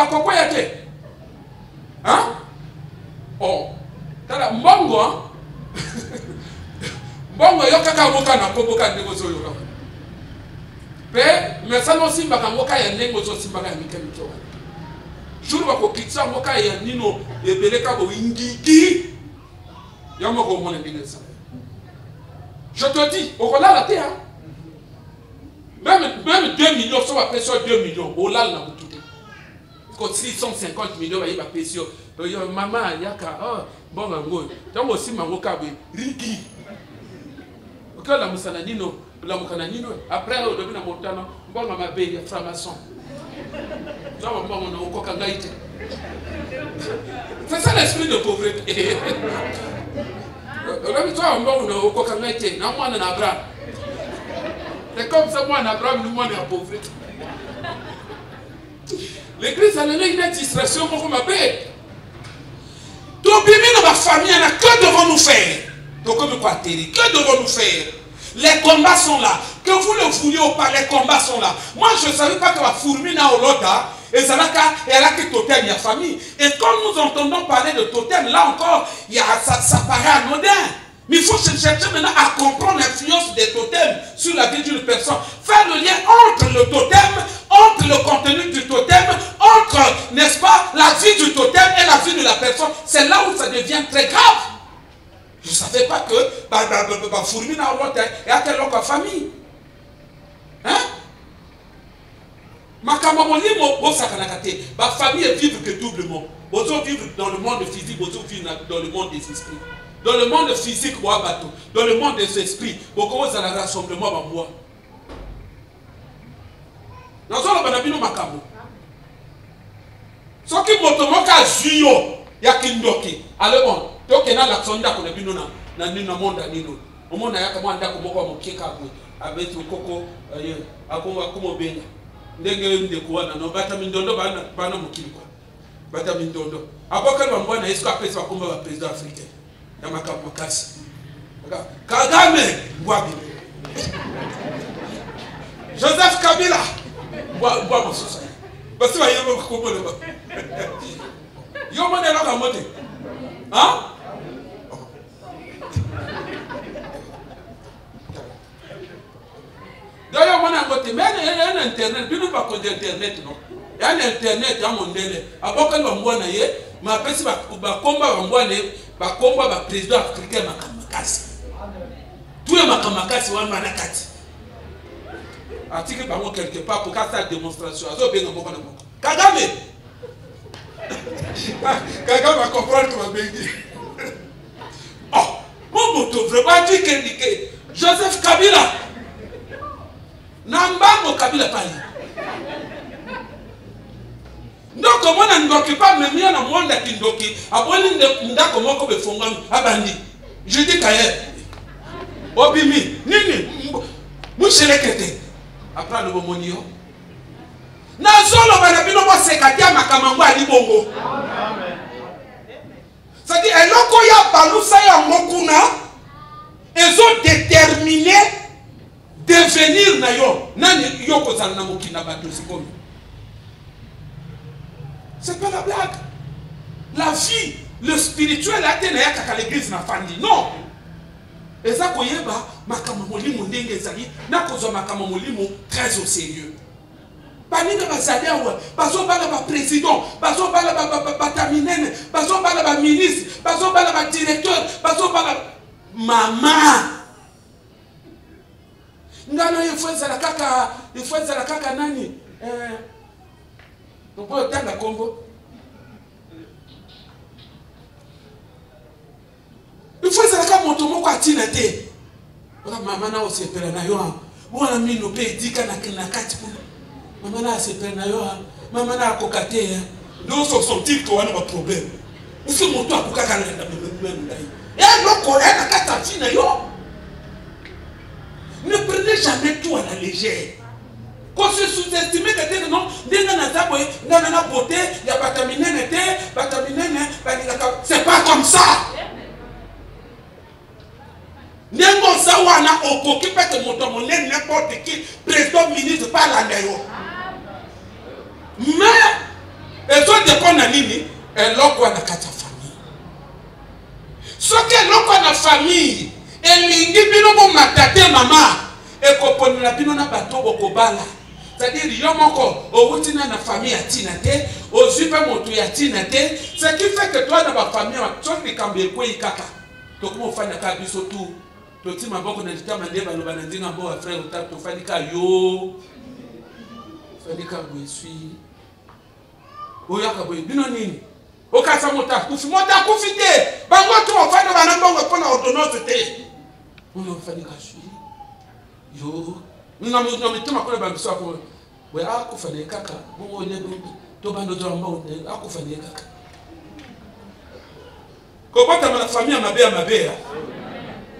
Speaker 1: pourquoi il y a? Hein? Oh, t'as la mbongo, hein? Mbongo, il y a quelqu'un qui a négocié. Mais ça aussi, il y a négocié. Jour où il y a un nino et beleka bo indiki yamoko mona binesa. Je te dis, au relais la terre, même 2 millions, ça va payer sur 2 millions. Au lal na boutou. Quand 650 millions, il va payer sur. Maman, yaka, bon, donc aussi maroka rigi. Ok, la musana nino, la mukana nino. Après, au début na montana, bon ma belle franc-maçon. C'est ça l'esprit de pauvreté. C'est comme ça, moi, en Abraham, nous, on est en pauvreté. L'église a donné une distraction pour ma paix. Donc, bien, dans ma famille, que devons-nous faire? Donc, que devons-nous faire? Les combats sont là. Que vous le vouliez ou pas, les combats sont là. Moi, je ne savais pas que la fourmina au Loda, et ça a que totem, il y a famille. Et quand nous entendons parler de totem, là encore, ça paraît anodin. Mais il faut chercher maintenant à comprendre l'influence des totems sur la vie d'une personne. Faire le lien entre le totem, entre le contenu du totem, entre, n'est-ce pas, la vie du totem et la vie de la personne. C'est là où ça devient très grave. Je ne savais pas que fourmi dans l'autre et à quelle autre famille. Hein? Ma famille vivre que doublement. Vous vivre dans le monde physique, vous vivre dans le monde des esprits. Dans le monde physique, dans le monde des esprits, vous commencez à rassemblement dans moi. Dans le monde makamo. Ce qui motomoka zuyo ya kindoki. Alors bon, donc na l'action da ko na bino na monde nino. Au monde ya kama ndako moko mokeka ko avec koko akoma benga. Ndenge ndeko wana no bata mindondo bana mokili kwa. Bata mindondo. Aboka bambona esko apesa komba ba président africain. Ya makambo kasi. Kagame ngwabi. Joseph Kabila. Ngwa mosusa. Basi ba yebo kombo le ba. Yo mone la kamote. Hein? D'ailleurs, on a côté, mais il y a un internet, nous pas côté internet non. Il y a un internet dans mon délai. Avant que l'on voit naïe, ma personne va combat, on voit naïe, va combat, va président africain makamakasi. Tout est makamakasi ou manakati. Article par moi quelque part pour faire cette démonstration. Ça bien mon Kagame. Kagame va comprendre comment bien dire. Oh, mon moto vraiment dit que Joseph Kabila. Nambango Kabila pali. Donc comment on ne pas même bien dans monde qui ndoki aboni ndako moko befonga abandi. Je dis kaye. Obimi nini mushelekete. Après le bomonio. Na zolo bana bino bo sekatia makamango ali bongo. Ça dit eloko ya balusa ya mokuna ils ont déterminé devenir na yo nani yoko zana mokina bato sikomi. C'est pas la blague. La vie, le spirituel a été naïa kaka l'église na fandi. Non. Et ça koyeba makamamolimu ndenge ezali na kozo makamamolimu très au sérieux. Baninga bazali awa, bazo bala ba président, bazo bala ba taminene, bazo bala ba ministre, bazo bala ba directeur, bazo bala mama. Ngano yefuenza la kaka nani? Upo tanga Congo. Yefuenza la kaka moto moko atina te. Ola mama na osepela na yo. Bona mino pe dika na kati kuna. Mama na osepela na yo. Mama na akokate ya. Nous sommes dit qu'on a un problème. Où c'est mon toit pour qu'à la même. Et l'autre na kata tina yo. Ne prenez jamais tout à la légère. Quand se sous-estimez que non, c'est pas comme ça. N'importe ça ou ana okoki peut n'importe qui président ministre par la néo. Mais et toi de qu'on a nini et l'autre a kata famille. Ce que l'autre a famille et lingi bino mo matate mama et koponi la bino na bato bokobala. C'est-à-dire, il y a encore au na famille à Tinate, au super moto à Tinate, ce qui fait que toi, dans ma famille, tu as des cambés quoi, kaka. Donc, comment faire la cabiso tout? Tu as dit, ma bonne dit, ma débat, le banandine, un bon frère, tu as fait des yo. Fait des cabouis, suis. Oya cabouis, binonini. Au cas où tu as coupé, monta coupé. Bango, tu vas faire de banango pour l'ordonnance. On a fait des cabouis. Yo. Nous n'avons pas de temps pour le soir. Oui, à quoi faire des caca. Bon, il y a tout le monde à quoi faire des caca. Comment tu as ma famille à ma belle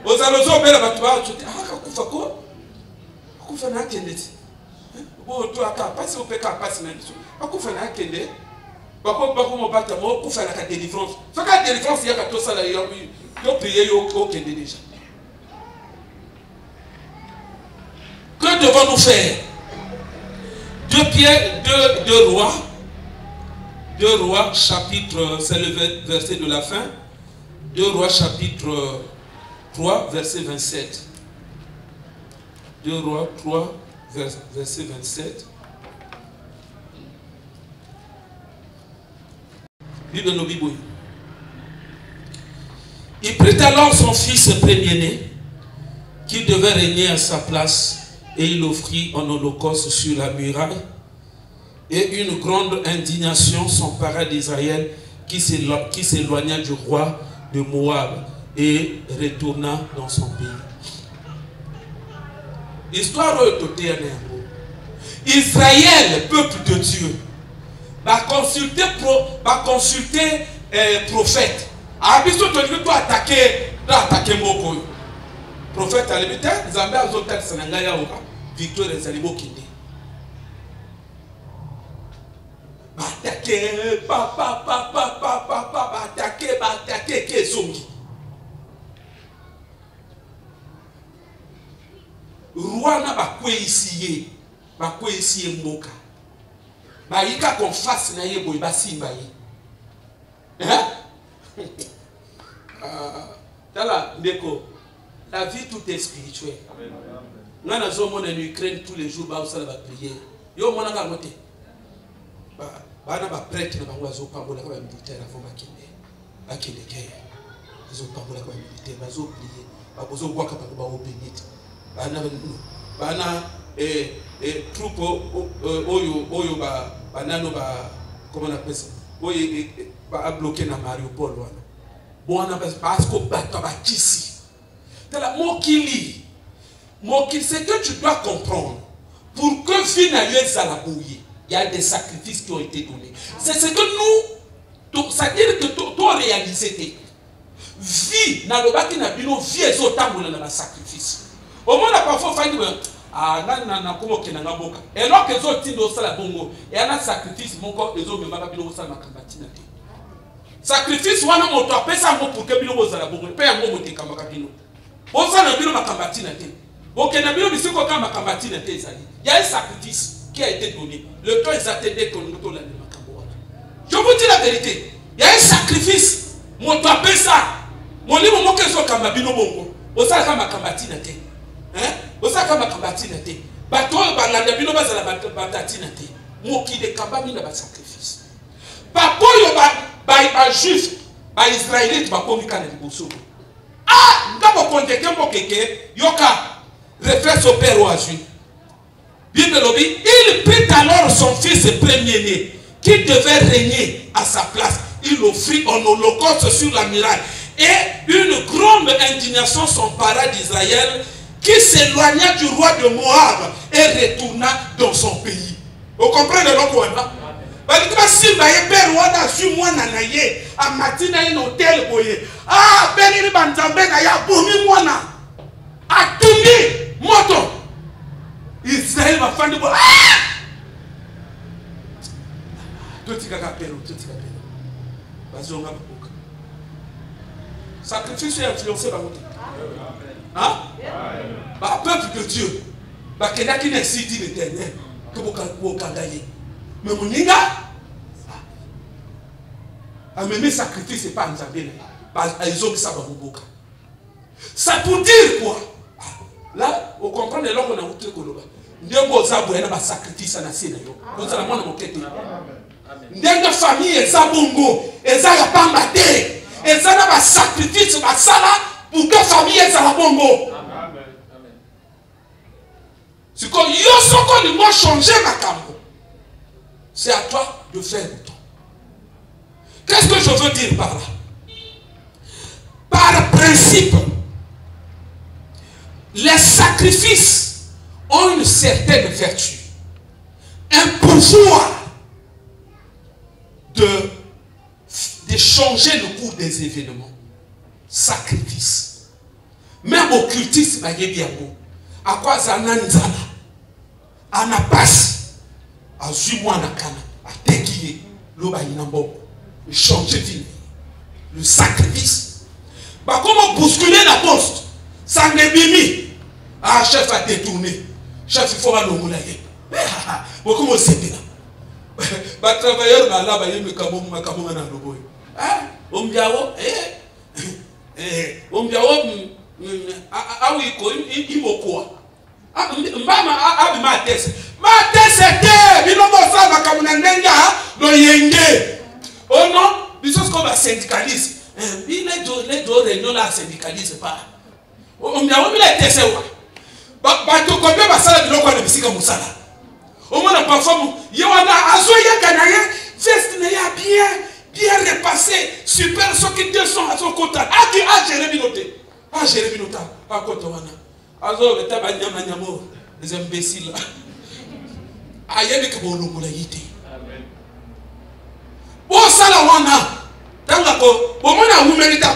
Speaker 1: aux allosos, belle à toi, tu dis, ah, quoi quoi? Quoi faire un kende? Bon, toi, passe au PK, passe même. À quoi faire un kende? Pourquoi mon bâtiment, pour faire la délivrance? Ce que la délivrance, il y a tout ça là, il y a payé au kende déjà. Que devons-nous faire? 2 Rois, chapitre, c'est le verset de la fin. 2 Rois, chapitre 3, verset 27. 2 Rois 3, verset 27. Bible no Bible.
Speaker 2: Il prit alors son fils premier-né, qui devait régner à sa place, et il offrit en holocauste sur la muraille. Et une grande indignation s'empara d'Israël, qui s'éloigna du roi de Moab et retourna dans son pays. Histoire de Israël, peuple de Dieu, va consulter prophète. Abiso to tu attaquer moko. Prophète à l'ébité, Zambé a zotat sanangaya oka, Victoire et Zalibo kinde. Attaquer, attaquer, Kezongi. Roi n'a pas quoi ici, moka. Bah, il y a qu'on fasse na ye boy basimba ye. Hein? La vie tout est spirituelle. Nous avons en Ukraine tous les jours, nous avons prier. Nous avons prié. Nous avons prêtre, nous avons prié. Nous avons militaire avant de guerre. Nous avons prié. Nous avons prié. Nous avons prié. Nous avons troupe oyo banano ba comment on appelle ça oyo ba bloqué na Mariupol wana bona parce que bato ba kisi tala mokili c'est que tu dois comprendre pour que finalement ça la bouillie il y a des sacrifices qui ont été donnés c'est ce que nous ça veut dire que toi réaliser vie na lobaki na bino vie ezotambola na ba sacrifice au moins parfois fandi et alors que les autres disent ça la bongo et un sacrifice mon corps les autres me va bien ça ma cambatina sacrifice wana moto apesa ngo pour que bino za la bongo pe yango moto kambaka bino bon ça na bino ma cambatina te OK na bino bisiko kama cambatina te ezali il y a un sacrifice qui a été donné le temps ils attendaient que nous la makambo wana je vous dis la vérité il y a un sacrifice moto apesa mon limo mo keso kamba bino bongo osala kama cambatina te hein osaka makambatina te bato balanda bino bazala batatina te mokide kamba mina ba sacrifice papoyo ba juif ba israélite ba komika na liboso ndabo kondeke mbokeke yoka référence au père au juif Bible lobby il prit alors son fils premier-né qui devait régner à sa place il offrit en holocauste sur la muraille et une grande indignation s'empara d'Israël qui s'éloigna du roi de Moab et retourna dans son pays. Vous comprenez le nom? Si vous père wana su mwana na ye amatina ino hotel boye benini banzambe na ya bumi mwana atumbi moto Israël va fandi bo totika kapelo bazonga bakoka sacrifice et influencer bakote hein? Bah, peuple de Dieu, bah, qu'il y a qui n'est dit l'éternel, que vous avez mais mon ninga, à même sacrifice, c'est pas un zabé, ils ont ça dans boca. Ça pour dire quoi? Là, vous comprenez, là, on a oublié que nous avons un sacrifice à la scène. Nous avons un moquette. Nous avons une famille, et ça bongo, et ça n'a pas maté, et ça n'a pas sacrifice, ça là, pour que la famille, et ça la bongo. C'est comme yo changer ma cambo. C'est à toi de faire le temps. Qu'est-ce que je veux dire par là? Par principe, les sacrifices ont une certaine vertu, un pouvoir de changer le cours des événements. Sacrifice. Même occultisme, à quoi ça n'a anapasi azui mwana kana atekiye loba inambo changer vie le sacrifice bah comment bousculer la poste ça n'ébimi chef a détourné chef il faut alongola ye comment c'est là bah travailleur bah là bah yeme kabomu makabomu na loboyo ombiawo ombiawo oui ko imokoa mbama abi matese te bilobo saba kamuna ndenga no yenge oh non biso ko ba syndicaliste il est de réunion là syndicaliste pas on m'a mis la tête ba to ko be ba sala biloko na bisika musala au moins la parfois yawana azoya ganaye veste na ya bien repassé super soki 200 à son côté a géré binoté a côté wana azo beta ba nyama nyamo les imbéciles ayebe ke bolongo la yité amen bo sala wana tanga ko bo mona humanité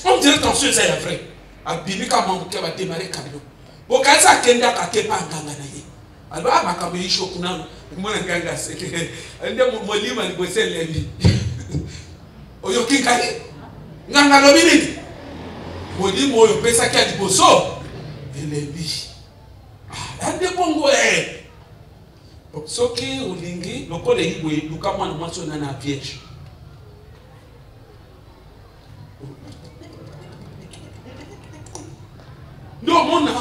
Speaker 2: on dirait tension ça est vrai abimika mambo ke ba démarrer kabilo bo kaza kenda ka ke panganga na ye alba makambo yisho kuna mwana nganga seke ende molima ni bosele ndi oyo kinkali nganga lobini molima oyo pesa kia liboso elembi ande bongo soki ulingi lokole ibwe luka mwana mwaso na piège no mona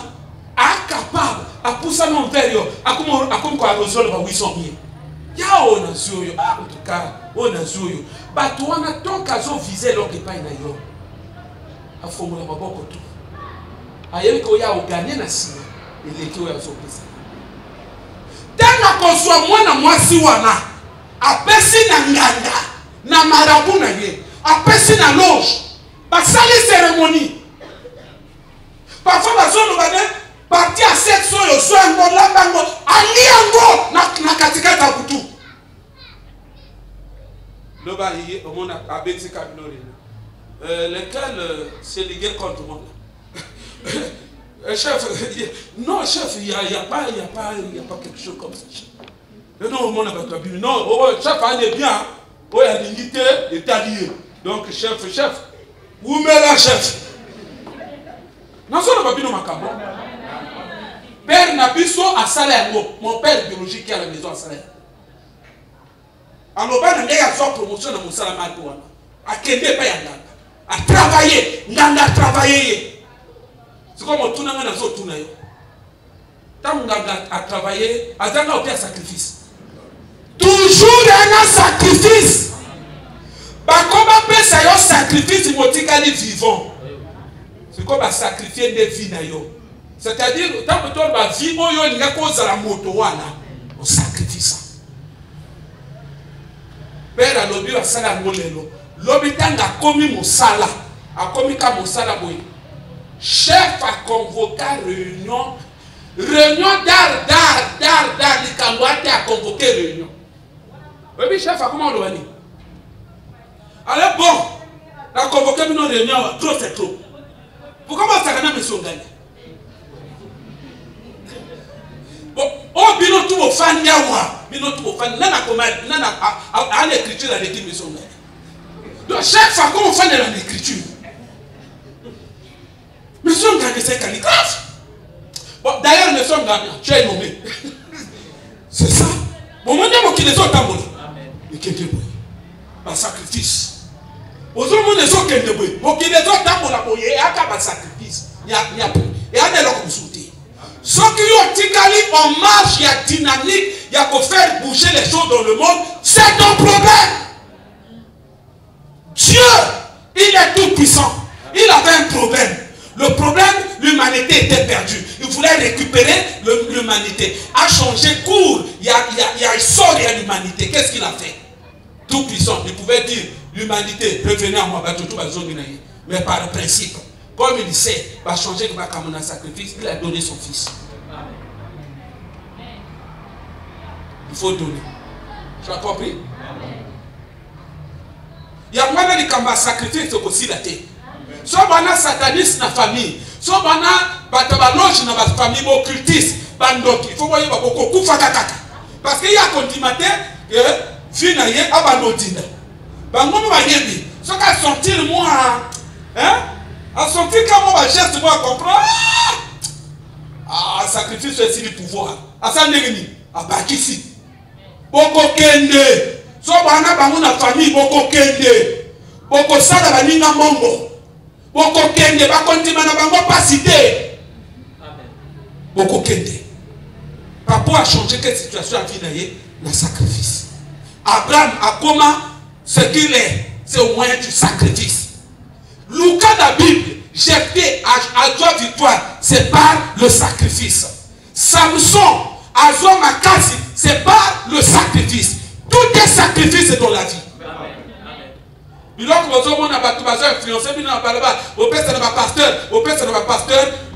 Speaker 2: capable à pousser mon père à comme quoi résoudre ba 800 000 ya ona zuyo en tout cas ona zuyo ba to wana ton kazo viser lo ke pa ina yo a formula maboko tu ayebi ko ya oganye na sima ile ki o ya so pesa tena ko so mwana mwasi wana apesi na nganga na marabu na ye apesi na loge ba sali cérémonie parfois ba zone ba parti à cette soyo soyango lambango aliango na katikata ya butu loba yi omona abeti kabinori lequel s'est ligué contre moi chef non chef il y a pas quelque chose comme ça non omona ba kabini non chef allez bien o ya lingité étallié donc chef où met la chef non solo babino makambo père Nabiso a salaire, mon père biologique qui est à la maison à salaire. Alors, il y a une promotion dans mon salaire. À Kende, pas Yanganga. À travailler. Nganga a travaillé. C'est comme on tourne dans la zone. Tant Nganga a travaillé, à Zanga a fait un sacrifice. Toujours un sacrifice. Comment peut ça un sacrifice il vivant? C'est comme à sacrifier des vies. C'est-à-dire, tant que tu as vie, il y a cause à la moto, on sacrifice. Père a lobby à Sala Molelo. Lobby a commis mon sala. A commis mon sala. Chef a convoqué réunion. Réunion d'art. Les Kambouate a convoqué réunion. Oui, chef a comment on l'a dit? Alors bon, a convoqué une réunion. Trop c'est trop. Pourquoi ça n'a pas son gagné? Oh, bino tu au fan yawa, bino tu au fan, nana à l'écriture à l'équipe maison. Donc chaque fois qu'on fait de l'écriture, nous sommes dans des calligraphes. Bon, d'ailleurs, nous sommes dans tu es nommé. C'est ça. Bon, moi, je dis que les autres ont mais qui est par sacrifice. Aux hommes, les autres qui est bon, qui les autres ont il y a un sacrifice. Il y a un éloge comme souté. Ce qui est en marche, il y a dynamique, il y a qu'à faire bouger les choses dans le monde, c'est ton problème. Dieu, il est tout puissant. Il avait un problème. Le problème, l'humanité était perdue. Il voulait récupérer l'humanité. A changé cours. Il y a un sort à l'humanité. Qu'est-ce qu'il a fait? Tout puissant. Il pouvait dire, l'humanité, revenez à moi, mais par le principe. Comme il sait, va changer comme un sacrifice, il a donné son fils. Il faut donner. Tu as compris? Il y a moins de sacrifice aussi la terre. Si on a un sataniste dans la famille, si on a un loge dans la famille, occultiste, il faut voir beaucoup de parce qu'il y a un condimate, il y a un abandonné. Si on a sorti moi, à sortir quand on va geste, moi comprendre. Sacrifice c'est le pouvoir. À ça n'est à Bakissi. Boko kende. So bana bango na famille boko kende. Boko sala baninga mongo. Boko kende ba kontima na bango pasité. Amen. Boko kende. Papa a changé quelle situation à vie na sacrifice. Abraham a comment ce qu'il est, c'est au moyen du sacrifice. Luka la Bible, jeté à joie victoire, c'est par le sacrifice. Samson, à joie makasi, c'est par le sacrifice. Tout est sacrifice dans la vie.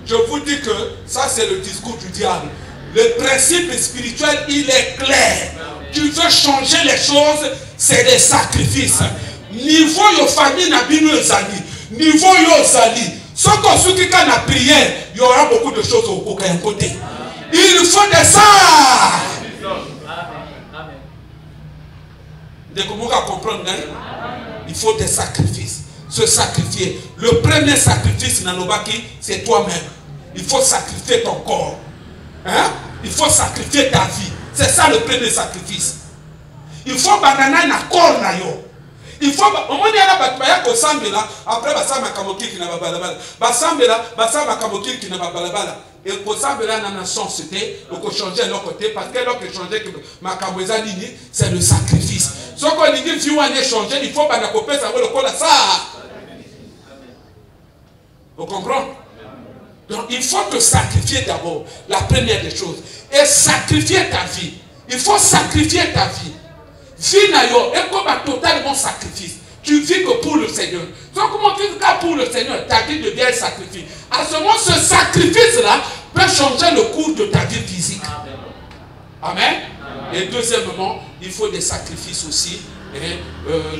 Speaker 2: Je vous dis que ça c'est le discours du diable. Le principe spirituel, il est clair. Tu veux changer les choses, c'est des sacrifices. Niveau yo famille na bino zali, niveau yo zali. Sans qu'on se quitte à la prière, il y aura beaucoup de choses au côté. Il faut de ça. De comment comprendre, il faut des sacrifices. Se sacrifier. Le premier sacrifice Nanobaki, c'est toi-même. Il faut sacrifier ton corps. Hein? Il faut sacrifier ta vie. C'est ça le premier sacrifice. Il faut banana na corps na yo. Il faut au moins il y a batbaya ko sambela après basa makamoki qui na babalabala. Basambela basa makamoki qui na babalabala. Et ko sambela na nation c'était ko changer leur côté parce que leur changer que makamweza nini c'est le sacrifice. Ce qu'on dit si on est changer, il faut pas na coper ça le cola ça. Vous comprenez? Donc il faut te sacrifier d'abord, la première des choses. Et sacrifier ta vie. Il faut sacrifier ta vie. Finayo, et comme un totalement sacrifice. Tu vis que pour le Seigneur. Donc comment tu vis pour le Seigneur? Ta vie devient un sacrifice. À ce moment, ce sacrifice-là peut changer le cours de ta vie physique. Amen. Et deuxièmement, il faut des sacrifices aussi,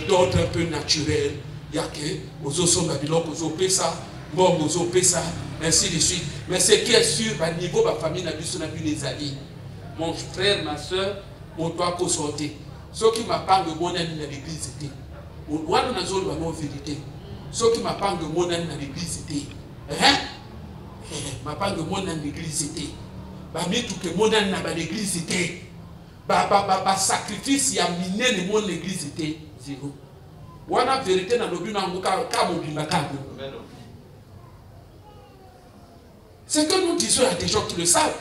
Speaker 2: d'ordre un peu naturel. Il y a que, aux osons Babylone, aux opessa, bon, aux opessa, ainsi de suite. Mais ce qui est sûr, à niveau de la famille, les alliés. Mon frère, ma soeur, mon toit qu'on sortait. Ceux qui m'appellent de mon âme dans l'église, c'était. On a une zone de vérité. Ceux qui m'appellent de mon âme dans l'église, c'était. Hein? M'appellent de mon âme dans l'église, c'était. Mais tout le monde dans l'église, c'était. Sacrifice, il y a miné le monde dans l'église, c'était. Zéro. On a vérité dans le but, c'est que nous disons à des gens qui le savent.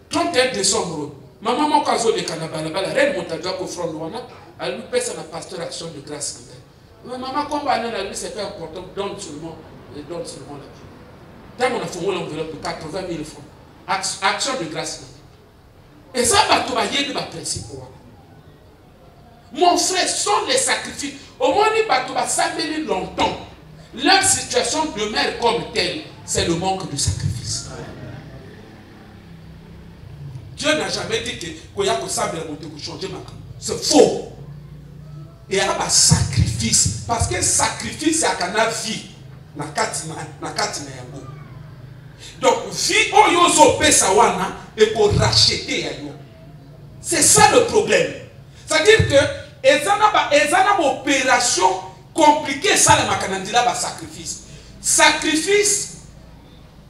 Speaker 2: 31 décembre, maman m'a casé le canabala, la reine Montaga au front de Wana, elle nous paie sa pasteur action de grâce. Mais maman, comme elle a dit, c'est pas important, donne seulement la vie. Tant on a fait une enveloppe de 80 000 francs. Action de grâce. Et ça va tout bailler de ma principe. Mon frère, sont les sacrifices. Au moins, il va s'amener longtemps. Leur situation demeure comme telle. C'est le manque de sacrifice. Dieu n'a jamais dit que changer ma vie. C'est faux. Et il y a un sacrifice. Parce que sacrifice, c'est à vie. Donc, vie oyozo pesawana et pour racheter. C'est ça le problème. C'est-à-dire que ils ont une opération compliquée, ça le makanandila ba sacrifice. Sacrifice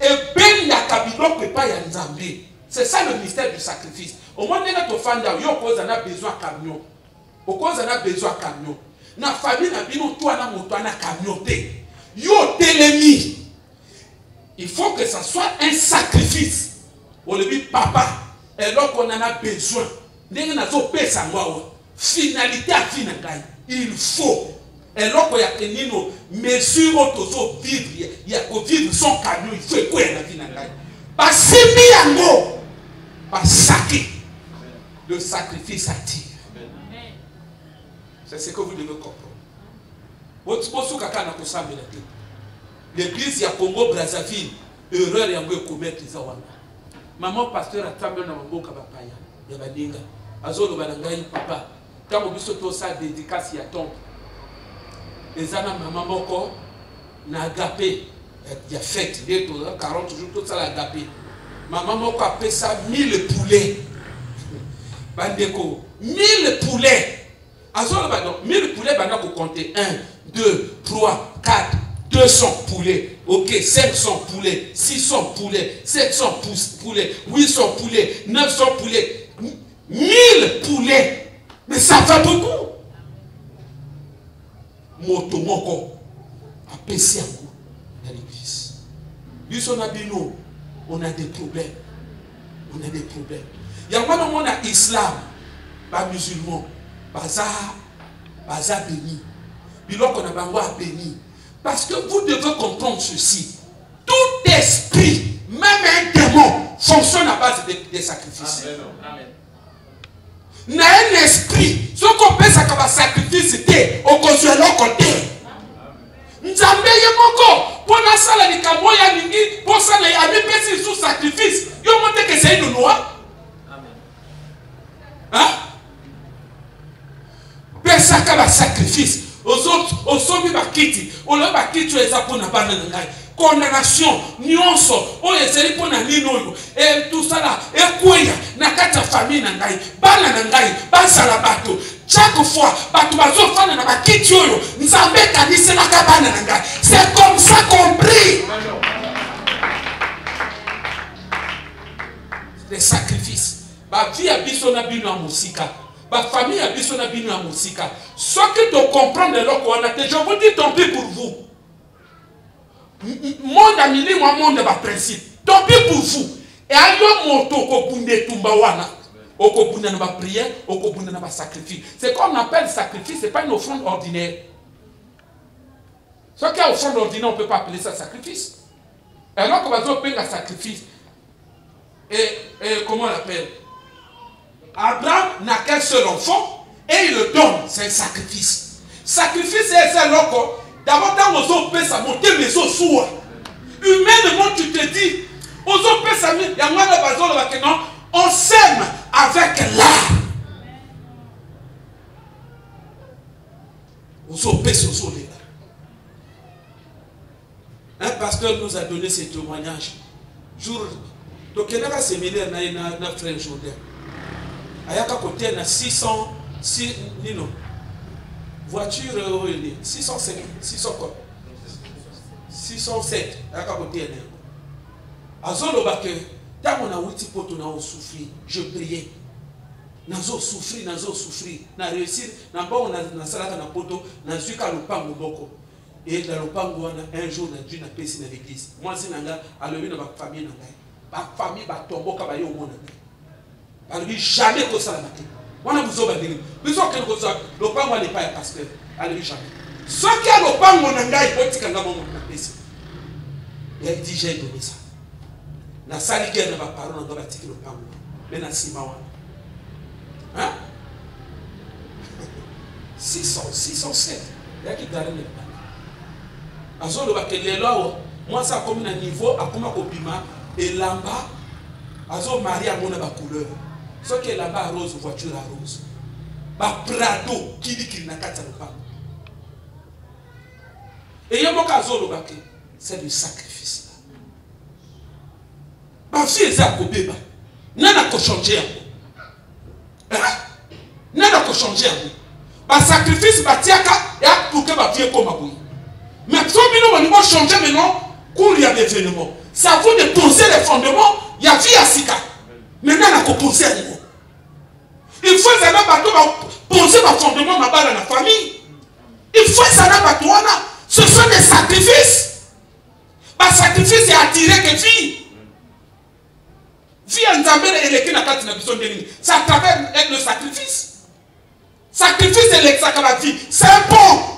Speaker 2: et ben ya kabilo peut pas y nzambe. C'est ça le mystère du sacrifice. Au moins nena to fanda yo cause on a besoin camion. Au cause on a besoin camion. Na famille na bino toi na moto na camion te. Yo telemi. Il faut que ça soit un sacrifice. On le dit papa et donc on en a besoin. Finalité à fin il faut. Et donc il y a que nous mesures autour vivre, il y a que vivre son camion, il faut quoi la vie n'a pas si biango, pas saqué. Le sacrifice attire. C'est ce que vous devez comprendre. L'église ya Congo Brazzaville, erreur ya ngwe commettre za wana. Maman pasteur atambe na mboka bapaya ya baninga. Azolo banangai papa. Kamo biso to sa dédicace ya tombe. Ezana maman moko na agapé ya fête de 40 jours tout ça la agapé. Maman moko apesa 1000 poulets. Bandeko 1000 poulets. Azolo ba donc 1000 poulets bana ko compter 1 2 3 4 200 poulets, ok, 500 poulets, 600 poulets, 700 poulets, 800 poulets, 900 poulets, 1000 poulets. Mais ça fait beaucoup. Moto moko a péché dans l'église. On a des problèmes. On a des problèmes. Il y a pas de monde à islam, pas musulman, bazar béni. Bilok on a bangwa béni. Parce que vous devez comprendre ceci. Tout esprit, même un démon, fonctionne à base des sacrifices.
Speaker 1: Amen.
Speaker 2: Na un esprit, ce qu'on peut sacrifice, au cause de l'autre côté. Nzambe yemoko, pour la salle de Kamoya Ningi, pour ça, il y a des personnes sous sacrifice. Il y a montré que c'est une loi. Hein? Pesaka ba sacrifice. Aux autres, aux sommes bakiti, au le bakiti tu es à pour na banangai. Condamnation, nyonso, o ezeli pour na nino et tout ça là, et quoi na kata famille nangai, bana nangai, basala bato. Chaque fois, bato bazo fana na bakiti oyo, nzambe kanise na kabana nangai. C'est comme ça qu'on prie. Les sacrifices. Ba vie a biso na bino a musika. Ba famille a biso na bino a musika. Ce que tu comprends de l'eau qu'on a, je vous dis tant pis pour vous. Monde a mis moi monde ba principe. Tant pis pour vous. Et ayo moto ko bunde tumba wana. Oko bunde na ba prière, oko bunde na ba sacrifice. C'est comme on appelle sacrifice, c'est pas une offrande ordinaire. Ce qui est offrande ordinaire, on ne peut pas appeler ça sacrifice. Et alors qu'on va dire un sacrifice. Et comment on l'appelle? Abraham n'a qu'un seul enfant et il le donne, c'est un sacrifice. Sacrifice, c'est un loco. D'abord, dans les autres pays, ça monte mes os sous. Humainement, tu te dis, aux autres pays, ça monte. Il y a moins de besoin, on s'aime avec l'art. Aux autres pays, aux autres. Un pasteur nous a donné ce témoignage. Jour, donc il y a un séminaire dans notre frère Jourdain. Il y a un côté, il y a 600, voiture, 607, 607. Il y a un côté, tant qu'on a outi pour tout souffrir, je priais. Nazo souffrir, na réussir, na bon na salaka na poto, na zuka lupango boko. Et dans le pango, un jour, Dieu n'a pas passé dans l'église. Moi, c'est à l'œuvre de ma famille. Ma famille va tomber au monde. Alors, jamais que ça la matin. Moi, je vous ai dit, le pango n'est pas un pasteur. Alors, jamais. Ce qui a le pango, il faut que tu il a dit, j'ai donné ça. La salle qui a ma parole, on doit le pango. Mais dans 6 mois. Hein? 607. Il y a qui garde le pango. Azolo bakelelo moi ça comme un niveau akoma kopima et lamba azo mari amona ba couleur ce qui est là-bas rose voiture à rose ba prado kili na kata lopa et yamoka azolo baké c'est du sacrifice ba fille za kobeba nana ko changer nana ko changer ba sacrifice ba tiaka ya pour que ba vie comme abou. Mais si on va changer maintenant, il y a des événements. Ça vaut de poser les fondements, il y a vie à Sika. Maintenant, on a posé à niveau. Il faut poser les fondements dans la famille. Il faut que ce sont des sacrifices. Les sacrifices, c'est attirer que vie. Vie en Zambé et les Kénakat n'a besoin de ligne. C'est à travers le sacrifice. Sacrifice, c'est l'exacte vie. C'est un pont.